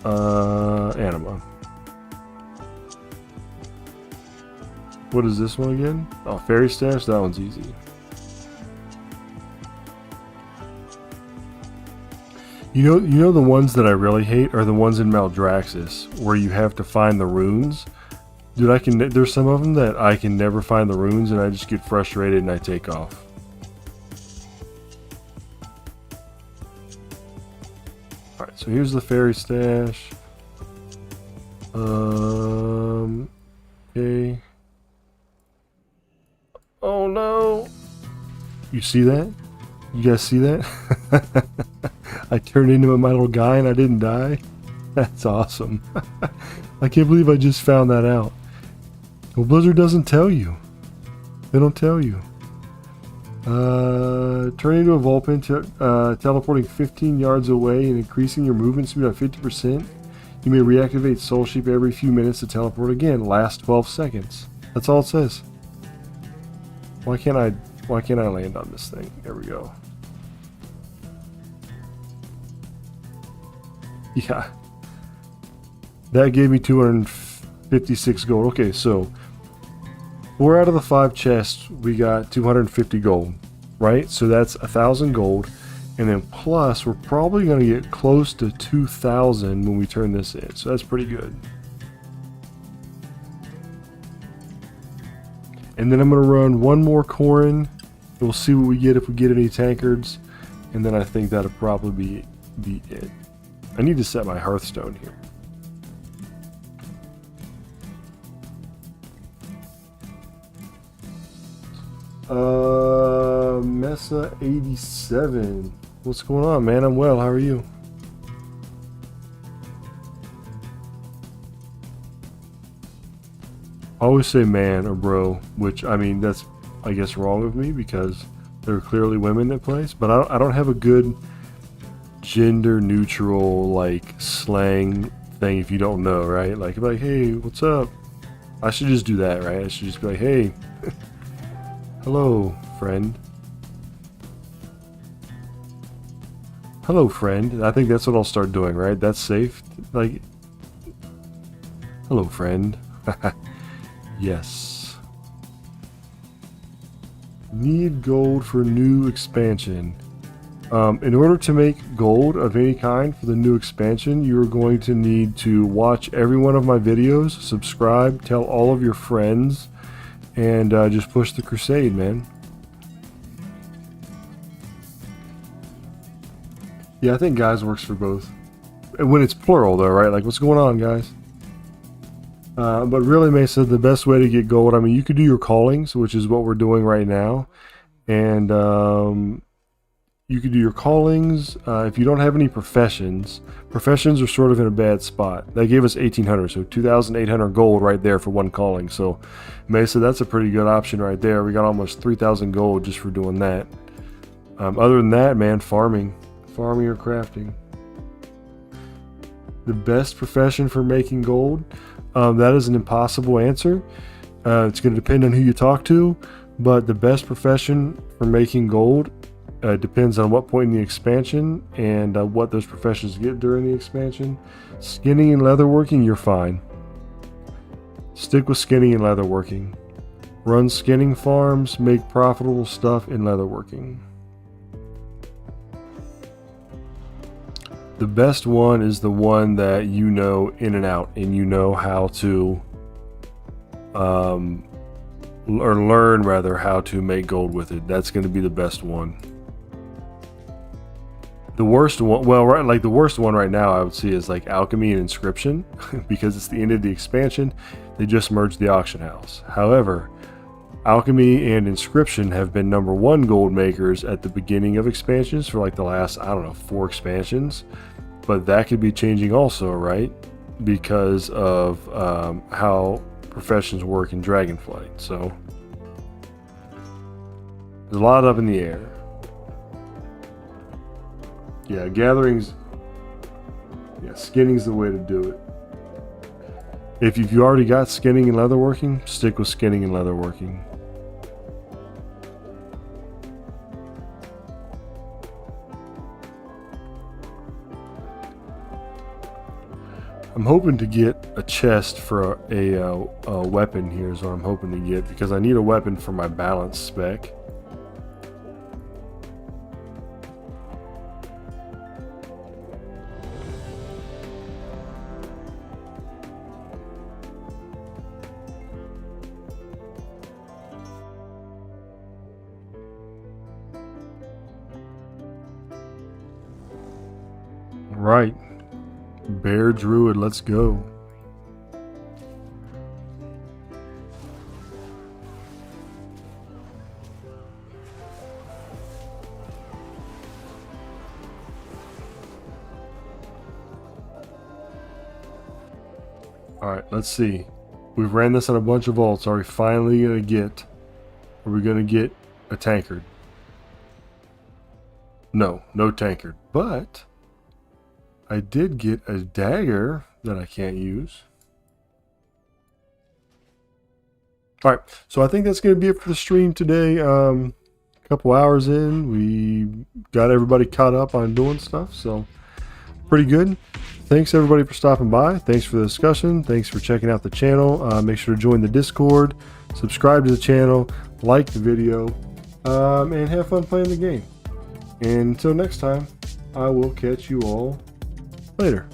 anima. What is this one again? Oh, fairy stash. That one's easy. You know the ones that I really hate are the ones in Maldraxxus where you have to find the runes. Dude, there's some of them that I can never find the runes and I just get frustrated and I take off. Alright, so here's the fairy stash. Okay. Oh no! You see that? You guys see that? I turned into my little guy and I didn't die? That's awesome. I can't believe I just found that out. Well, Blizzard doesn't tell you. They don't tell you. Turn into a Vulpin, teleporting 15 yards away and increasing your movement speed by 50%. You may reactivate Soul Sheep every few minutes to teleport again. Last 12 seconds. That's all it says. Why can't I land on this thing? There we go. Yeah. That gave me 256 gold. Okay, so 4 out of the 5 chests we got 250 gold, right? So that's 1,000 gold, and then plus we're probably going to get close to 2,000 when we turn this in. So that's pretty good. And then I'm going to run one more Corin. We'll see what we get if we get any tankards, and then I think that'll probably be it. I need to set my Hearthstone here. Mesa 87. What's going on, man? I'm well. How are you? I always say man or bro, which, I mean, that's, I guess, wrong of me because there are clearly women that place, but I don't have a good gender neutral, like, slang thing if you don't know, right? Like, hey, what's up? I should just do that, right? I should just be like, hey, hello, friend. Hello, friend. I think that's what I'll start doing, right? That's safe. Like, hello, friend. Yes. Need gold for new expansion. In order to make gold of any kind for the new expansion, you're going to need to watch every one of my videos, subscribe, tell all of your friends, and just push the crusade, man. Yeah, I think guys works for both. And when it's plural, though, right? Like, what's going on, guys? But really, Mesa, the best way to get gold, I mean, you could do your callings, which is what we're doing right now. And you could do your callings. If you don't have any professions are sort of in a bad spot. They gave us 1,800, so 2,800 gold right there for one calling. So, Mesa, that's a pretty good option right there. We got almost 3,000 gold just for doing that. Other than that, man, farming or crafting. The best profession for making gold, that is an impossible answer. It's going to depend on who you talk to, but the best profession for making gold depends on what point in the expansion and what those professions get during the expansion. Skinning and leatherworking, you're fine. Stick with skinning and leatherworking. Run skinning farms, make profitable stuff in leatherworking. The best one is the one that you know in and out, and you know how to, or learn rather, how to make gold with it. That's going to be the best one. The worst one, well, right, like the worst one right now, I would see is like alchemy and inscription, because it's the end of the expansion. They just merged the auction house. However, alchemy and inscription have been #1 gold makers at the beginning of expansions for like the last, I don't know, 4 expansions. But that could be changing also, right? Because of how professions work in Dragonflight. So there's a lot up in the air. Yeah, gatherings. Yeah, skinning's the way to do it. If you've already got skinning and leatherworking, stick with skinning and leatherworking. I'm hoping to get a chest for a weapon here is what I'm hoping to get, because I need a weapon for my balance spec. Right. Bear Druid, let's go. Alright, let's see. We've ran this on a bunch of vaults. Are we finally going to get... Are we going to get a tankard? No, no tankard. But... I did get a dagger that I can't use. All right, so I think that's going to be it for the stream today. A couple hours in, we got everybody caught up on doing stuff, so pretty good. Thanks everybody for stopping by. Thanks for the discussion. Thanks for checking out the channel. Make sure to join the Discord, subscribe to the channel, like the video, and have fun playing the game. And until next time, I will catch you all later.